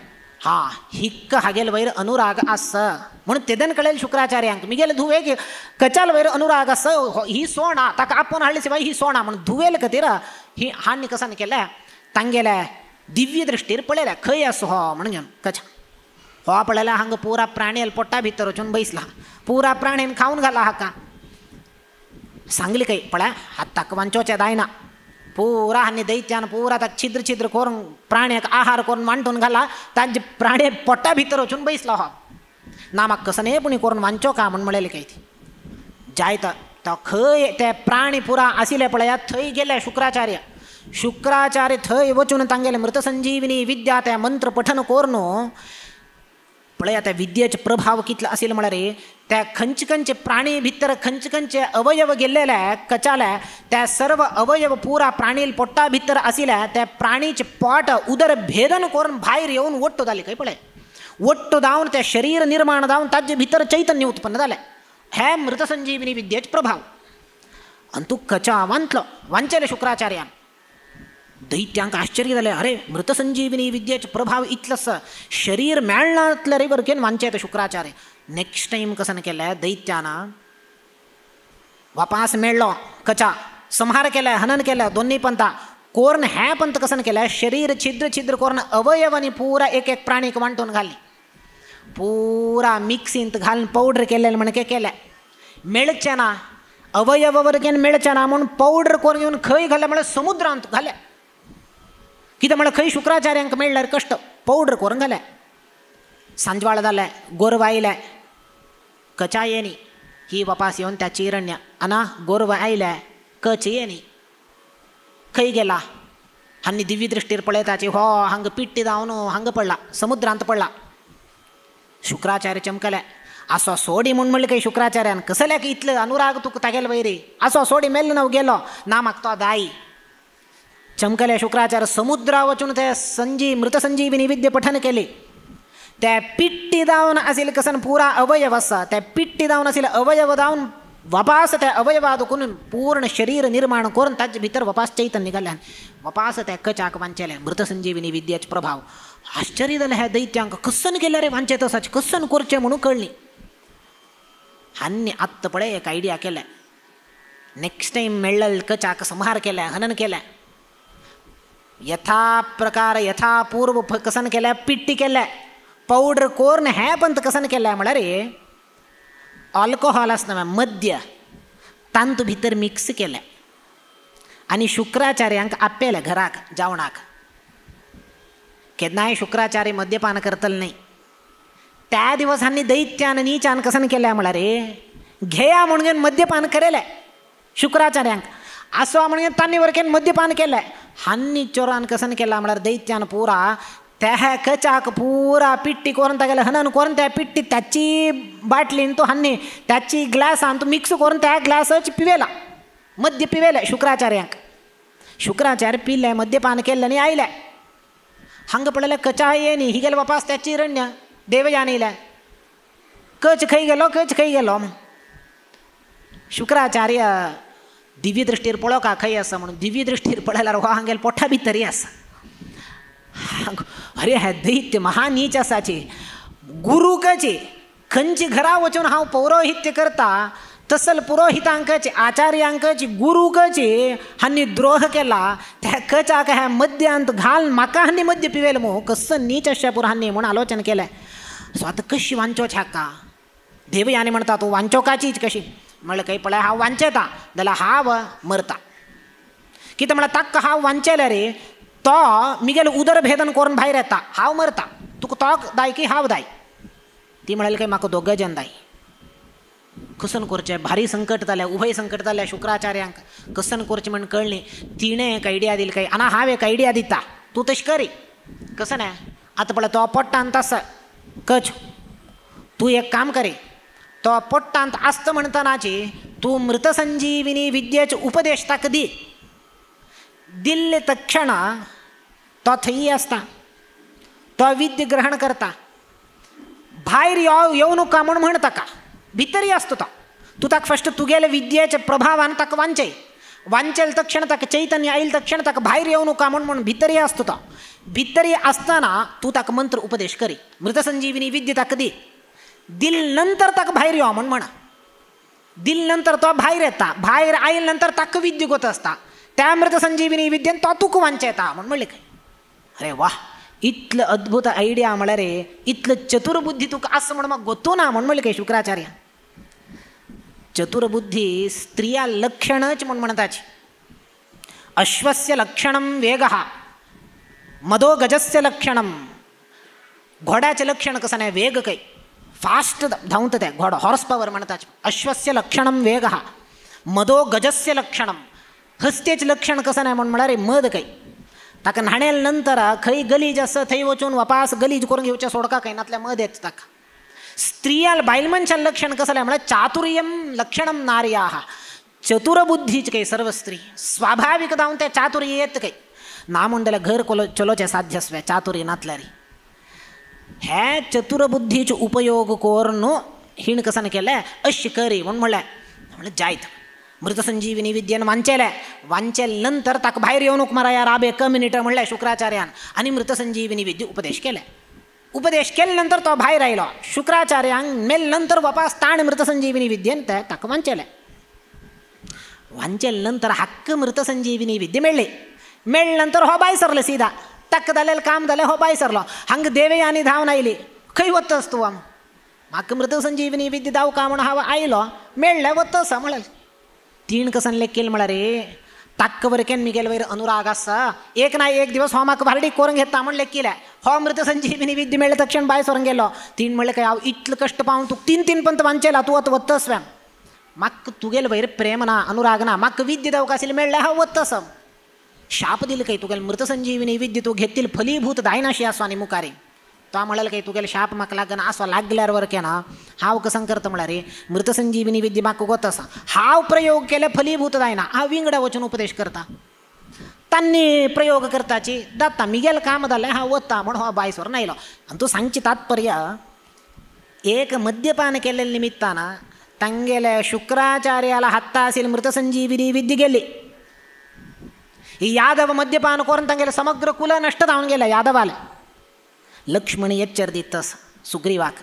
हा हिक्क हागेल वयर अनुराग आस म्हणून तेदन कळेल शुक्राचार्यांक. मिगेले धुवेक कचाल वयर अनुराग आस, ही सोणा ताका आपूण हाडली शिवाय ही सोणा म्हणून धुवेल खातीर ही हांणी कसन केलें, तांगेले दिव्य दृश्टीर पळयलें खंय आसा हो म्हणून घेवन कचा. हो पळयल्यार हांगा पुरा प्राणी पोटा भितर वचून बसला, पुरा प्राणीन खावन घाला हाका. सांगली खंय पळय ताका वांचोवचें जायना. पुरा हांणी दैत्यान पुरा ताका छिद्र छिद्र करून प्राण्याक आहार करून वांटून घाला, तांचे प्राणी पोटा भितर वचून बसलो हो. ना म्हाका कसनेपुणी करून वांचो का म्हूण म्हळेलें खंय ती. जायत तो खंय ते प्राणी पुरा आशिल्ले पळयात थंय गेले शुक्राचार्य. शुक्राचार्य थंय वचून तांगेले मृतसंजीविनी विद्या ते मंत्र पठन करून पळया त्या विद्येचे प्रभाव कितलो आशिल्लो म्हळ्यार त्या खंयचे खंयचे प्राणी भितर खंयचे खंयचे अवयव गेल्लेले कचाले, त्या सर्व अवयव पुरा प्राणी पोटा भितर आशिल्ले त्या प्राणीचे पोट उदर भेदन करून भायर येवन वट्ट जाले खंय पळय. वट्ट जावन ते शरीर निर्माण जावन ताजे भितर चैतन्य उत्पन्न जालें. हे मृतसंजीविनी विद्येचे प्रभाव. आनी तूं कचा वांचले शुक्राचार्यान. दैत्यांक आश्चर्य जालें, अरे मृतसंजीविनी विद्येचे प्रभाव इतलोच, शरीर मेळनातले रे वरकेन वांचे ते शुक्राचार्य. नेक्स्ट टायम कसन केलें, दैत्यान वापास मेळ्ळो कचा, संहार केले, हनन केलें दोन्ही पंथा कोर्ण. हे पंथ कसन केलें, शरीर छिद्र छिद्र करून अवयवांनी पुरा एक एक प्राणीक वांटून घाली. पुरा मिक्सींत घालून पावडर केलेलें म्हणके केलें. मेळचें ना अवयव वरकेन मेळचें ना म्हणून पावडर करून घेवन खंय घालें म्हळ्यार समुद्रांत घालें. कितें म्हळ्यार खंय शुक्राचार्यांक मेळ्ळ्यार कश्ट, पावडर करून घालें. सांजवाळ जालें, गोरव आयले, कचा येनी. ही वापास येवन त्या चिरण्य, आना गोरव आयले, कच येनी. खंय गेला हांणी दिव्य दृश्टीर पळयताची, हो हांगा पिट्टी जावन हांगा पडला, समुद्रांत पडला. शुक्राचार्य चमकले, असो सोडी म्हणलं काही शुक्राचार्यान कसल्या की इतलं अनुराग तुका तागेल वैरे असो सोडी मेल नाव गेलो ना मागतो दाई चमकल्या शुक्राचार्य समुद्रा वचून त्या मृत संजीविनी विद्ये पठन केले. त्या पिट्टी दावन असेल कसन पुरा अवयव असा त्या पिट्टी दावन असेल अवयव दावन वपास त्या अवयवादकून पूर्ण शरीर निर्माण करून ताचे भितर वपास चैतन्य निघाल्यान वपास त्या कचाक वांचल्या मृत संजीविनी विद्याचे प्रभाव. आश्चर्य झालं ह्या दैत्यांक कसन केलं रे वांचे तसाच कसन करचे म्हणून कळली. हानी आत्त पडे एक आयडिया केल्या नेक्स्ट टाइम मेळल कचाक संहार केल्या हनन केल्या यथा प्रकार यथा पूर्व कसन केल्या पिट्टी केल्या पावडर कोर्न हे पण कसन केल्या म्हळ्यार रे अल्कोहॉल असना मद्य तांतू भितर मिक्स केल्या आणि शुक्राचार्यांक आपेल्या घराक जेवणाक केन्नाय शुक्राचार्य मद्यपान करतले नाही. त्या दिवसांनी दैत्यान नीचान कसन केल्या म्हळ्यार रे घेया म्हणून मद्यपान करेले शुक्राचार्यांक असो म्हणून तांणी वरकेन मद्यपान केले. हानी चोरान कसन केला म्हळ्यार दैत्यान पुरा त्या कचाक पुरा पिट्टी करून तागेले हनन करून त्या पिट्टी त्याची बाटलीन तो हानी त्याची ग्लास आन तो मिक्स करून त्या ग्लासच पिवेला मद्य पिवेले शुक्राचार्यांक. शुक्राचार्य पिल्ले मद्यपान केले आणि आयले हंग पडले कचा येणी ही गेले वापास त्याची रण्य देवयानीला कच खई गेलो शुक्राचार्य दिव्य दृष्टीर पळो का खई असं म्हणून दिव्य दृष्टीर पळयल्यार हो हांगेल पोठा भितरी आसा. अरे हे दैत्य महानीच आसाचे गुरुकाचे खंयची घरा वचून हांव पौरोहित्य करता तसल पुरोहितांकाचे आचार्यांकाचे गुरुकाचे हांनी द्रोह केला त्या कचाक ह्या मद्यांत घाल म्हाका हांनी मद्य पिवेल मो कसं नीच अशा पुर हांनी म्हणून आलोचन केलें. सो आतां कशी वांचोच हाका देवयानी म्हणटा तूं वांचोकाचीच कशी म्हणलें काही पळय हांव वांचयता जाल्यार हांव मरता कित्याक म्हळ्यार ताका हांव वांचयलें रे तो मिगेल उदरभेदन करून भायर येता हांव मरता तुका तो दाय की हांव दाय. ती म्हणलें काय म्हाका दोगां जन दाय. कसन करचें भारी संकट जालें उभय संकट जालें शुक्राचार्यांक कसन करचें म्हण कळ्ळें. तिणें एक आयडिया दिली काय आना हांव एक आयडिया दिता तूं तशें करी कसन आहे आतां पळय तो पोट्टांत आसा कच तूं एक काम करी तो पोट्टांत आसता म्हणटनाची तूं मृत संजीविनी विद्येचो उपदेश ताका दी. दिल्ले तक्षण तो थंय आसता तो विद्य ग्रहण करता भायर येवं नका म्हण ताका भितरी आसता तो तूं ताका फस्ट तुगेले विद्येच्या प्रभावान ताका वांचय वांचल तक्षण ताका चैतन्य आयल तक्षण ताका भायर येवं नका म्हण भितरी आसता तो भितरी आसतना तूं ताका मंत्र उपदेश करी मृत संजीविनी विद्य ताका दी. दिल नंतर ताका भायर यो म्हणा दिल नंतर तो भायर येता भायर आयल नंतर ताका विद्य गोत आसता त्या मृत संजीविनी विद्येन तो तुका वांचयता म्हणलें काय. अरे वा इतलं अद्भुत आयडिया म्हळ्यार रे इतलं चतुर्बुद्धी तुका आसा म्हण म्हाका गोतू ना म्हणलें काय शुक्राचार्य. चतुर्बुद्धी स्त्रिया लक्षणच म्हणटाची. अश्वस्य लक्षणम वेगः मदो गजस्य लक्षणम घोड्याचे लक्षण कसं नाही वेग काही फास्ट धावत त्या घोडा हॉर्स पॉवर म्हणतात. अश्वस्य लक्षणम वेगः मदो गजस्य लक्षणम हस्तेचे लक्षण कसं नाही म्हळ्यार रे मद काही ताका न्हाणेल नंतर खंय गलीज आसा थंय वचून वापास गलीज करून घेवचें सोडका खंय नातल्या मद येता ताका. स्त्रिया बायल मनशान लक्षण कसं नाही म्हळ्यार चातुर्यम लक्षणम नार्याः चतुरबुद्धीच काही सर्व स्त्री स्वाभाविक जावन ते चातुर्य येत काही ना म्हण जाल्यार घर चलोवचें साध्य आसलें चातुर्य नातल्यार हे चतुर्बुद्धीचो उपयोग करून हिण कसन केलें अशें करी म्हणलें जायत मृत संजीविनी विद्येन वांचेल नंतर ताका भायर येवं नका मारा यार एक मिनिट म्हणलें शुक्राचार्यान आनी मृत संजीविनी विद्य उपदेश केले. उपदेश केले नंतर तो भायर आयलो शुक्राचार्यांक मेल नंतर वापास ताण मृत संजीविनी विद्येन ताका वांचलें. वांचेल नंतर हक्क मृत संजीविनी विद्य मेळ्ळी नंतर हो भायर सरलो सीधा ताका जालेलें काम जालें हो भायर सरलो. हांगा देवयानी धांवन आयली खंय वतास तूं म्हाका मृत संजीविनी विद्य दाव का म्हण हांव आयलो मेळ्ळें वतास म्हळें. तीन कसन लेखील म्हळ्यार रे ताक्क वरकेन मिगेल वयर अनुराग आसा एक ना एक दिवस हो म्हाका भार्डी करून घेता म्हण लेखिलें. हो मृत संजीविनी विद्य मेळ्ळें तक्षण भायर सरून गेलो. तीन म्हणलें काय हांव इतलें कश्ट पावन तुका तीन पंत वांचयला तूं वता वतास म्हाका तुगेले वयर प्रेम ना अनुराग ना म्हाका विद्य दावक आशिल्लें मेळ्ळें हांव वतास. शाप दिले काही तुगेले मृत संजीविनी विद्य तूं घेतली फलीभूत दायनाशी आसो आनी मुखारी तो म्हणाल काही तुगेले शाप म्हाका लागना असो लागल्यार वरकेना हांव कसं करता म्हळ्यार मृत संजीवनी विद्या म्हाका गोत आसा हांव प्रयोग केले फलीभूत जायना हांव विंगडा वचून उपदेश करता तांणी प्रयोग करताची जाता मिगेल काम जालें हांव वता म्हण हो बायसवर नायलो आनी तूं सांगची तात्पर्य एक मद्यपान केल्ले निमित्तान तांगेले शुक्राचार्याला हत्ता आशिल्ली मृत संजीवनी विद्या गेली ही यादव मद्यपान करून तांगेले समग्र कुल नष्ट जावन गेले यादवाले लक्ष्मण एच्चर दितस सुग्रीवाक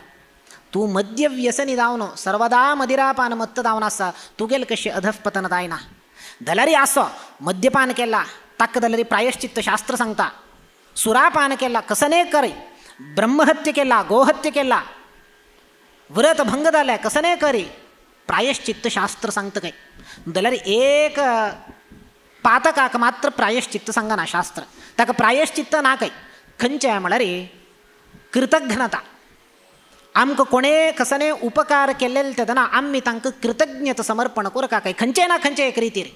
तूं मद्य व्यसनी जावन सर्वदा मदिरापान मत्त जावन आसा तुगेले कशें अधःपतन जायना जाल्यार आसो मद्यपान केला ताका जाल्यार प्रायश्चित्त शास्त्र सांगता सुरापान केला कसने करी ब्रह्महत्य केला गोहत्य केला व्रत भंग जाले कसने करी प्रायश्चित्त शास्त्र सांगता काय जाल्यार एक पातकाक मात्र प्रायश्चित्त सांगना शास्त्र ताका प्रायश्चित्त ना काय खंयचें म्हळ्यार कृतज्ञता आमकां कोणे कसने उपकार केलेले तेदना आमी तांकां कृतज्ञता समर्पण करता काय खंयचे ना खंयचे एक रितीर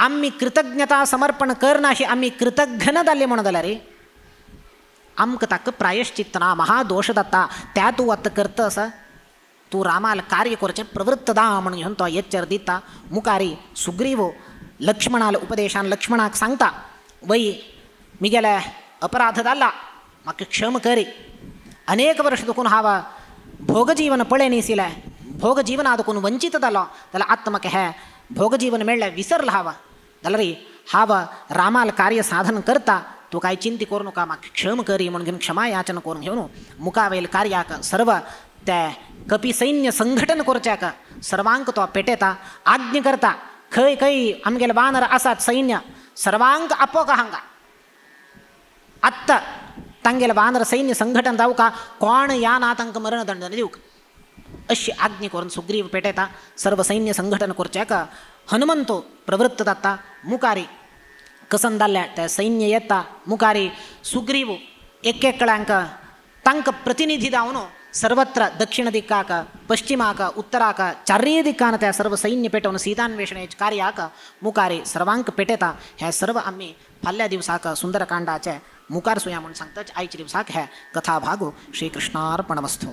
आमी कृतज्ञता समर्पण करना अशी आमी कृतज्ञ जाले म्हणून जाल्यार आमकां ताका प्रायश्चित्त ना महादोश जाता त्या तूं आतां करता आसा तूं रामाल कार्य करचें प्रवृत्त दा म्हणून घेवन तो एच्चर दिता मुखारी सुग्रीव लक्ष्मणाल उपदेशान लक्ष्मणाक सांगता वय मिगेले अपराध जाला म्हाका क्षम करी अनेक वर्ष देखून हांव भोगजीवन पळय निसिलें भोगजीवना देखून वंचीत जालो जाल्यार आतां म्हाका हें भोगजीवन मेळ्ळें विसरलो हांव जाल्यार हांव रामाल कार्य साधन करता तूं कांय चिंता करूं नाका म्हाका क्षम करी म्हणून घेवन क्षमा याचना करून घेवन मुखावेल कार्याक सर्व ते कपी सैन्य संघटन करच्याक सर्वांक तो पेटयता आज्ञा करता खंय खंय आमगेले वानर आसात सैन्य सर्वांक आपोवका हांगा आत्ता तांगेले वानर सैन्य संघटन जावका कोण या ना तांकां मरणदंड दिवक अशी आज्ञा करून सुग्रीव पेटयता सर्व सैन्य संघटन करच्याक हनुमंतो प्रवृत्त जाता मुखारी कसन जाल्ले ते सैन्य येता मुखारी सुग्रीव एक कळ्यांक तांकां प्रतिनिधी जावन सर्वत्र दक्षिण दिक्काक पश्चिमाक उत्तराक चारय दिक्कान त्या सर्व सैन्य पेटोवन सीतान्वेषणेच्या कार्याक मुखारी सर्वांक पेटयता हे सर्व आमी फाल्ल्या दिवसाक सुंदरकांडाचे मुखार सुया म्हणून सांगताच आयच्या दिवसाक हे कथा भागो श्री कृष्णार्पणमस्तु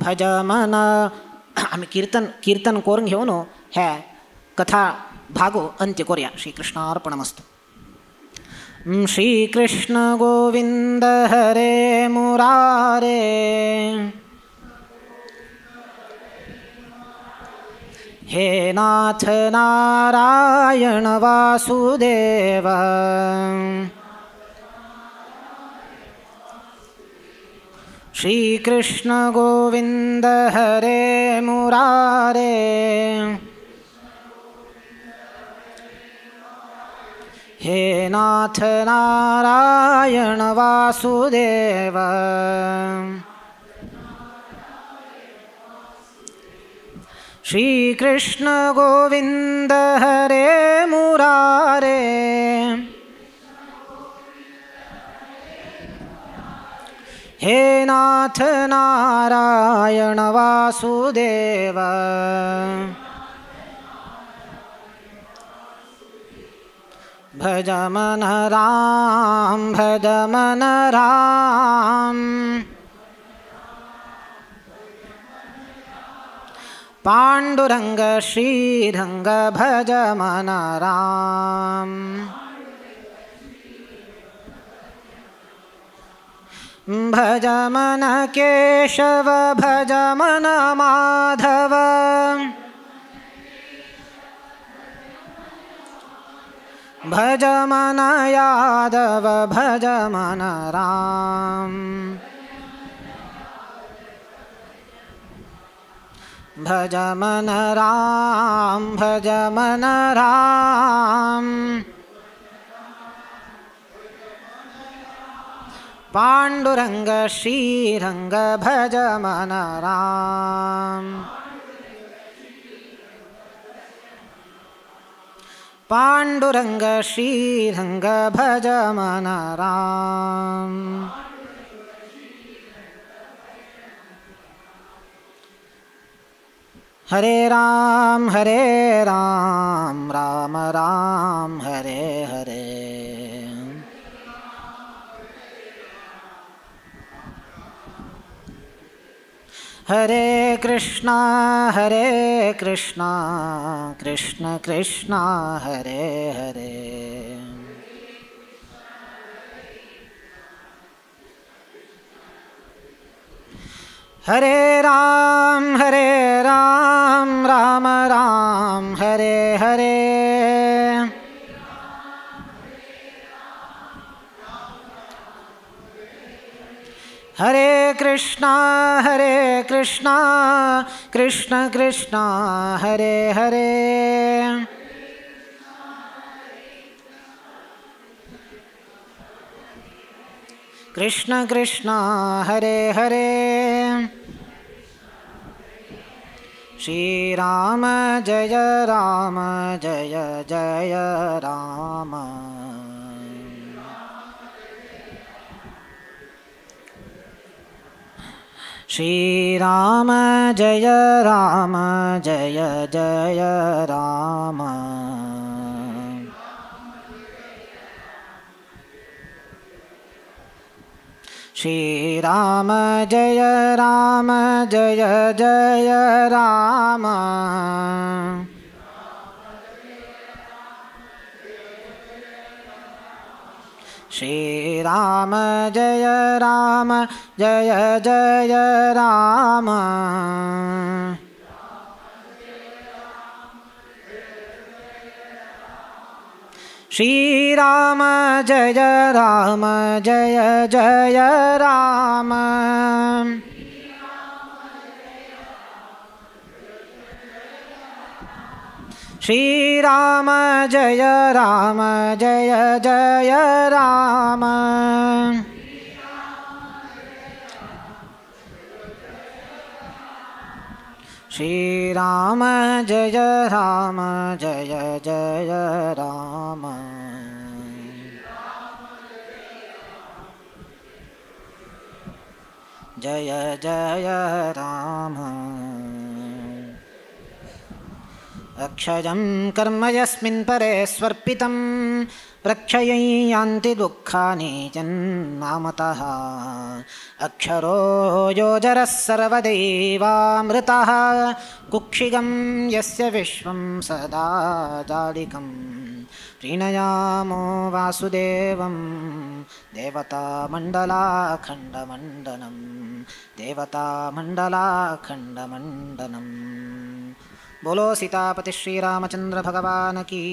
भज मन आमी कीर्तन करून घेवन हे कथा भागो अंत्य करूया श्री कृष्णार्पणमस्तु श्री कृष्ण गोविंद हरे मुरारे हे नाथ नारायण वासुदेव श्री कृष्ण गोविंद हरे मुरारे हे नाथ नारायण वासुदेव श्री कृष्ण गोविंद हरे मुरारे हे नाथ नारायण वासुदेव भज मन राम भज मन राम पांडुरंग श्रीरंग भज मन राम भज मन केशव भज मन माधव भज मन यादव भज मन राम भज मन राम भज मन राम पांडुरंग श्रीरंग भज मन राम पांडुरंग श्रीरंग भज मन राम हरे राम राम राम हरे हरे हरे कृष्णा कृष्ण कृष्णा हरे हरे हरे राम राम राम हरे हरे हरे कृष्णा कृष्ण कृष्णा हरे हरे कृष्ण कृष्णा हरे हरे श्री राम जय जय राम श्री राम जय जय राम श्री राम जय जय राम श्री राम जय जय राम श्री राम जय जय राम श्री राम जय जय राम श्री राम जय जय राम जय जय राम अक्षयं कर्म यस्मिन् परे स्वर्पितं प्रक्षयै यान्ति दुःखानि जन्मामतः अक्षरो योजरः सर्वदैवामृतः कुक्षिगं यस्य विश्वं सदा जालिकं प्रीणयामो वासुदेवं देवतामण्डलाखण्डमण्डनं बोलो सीतापति श्री रामचंद्र भगवान की।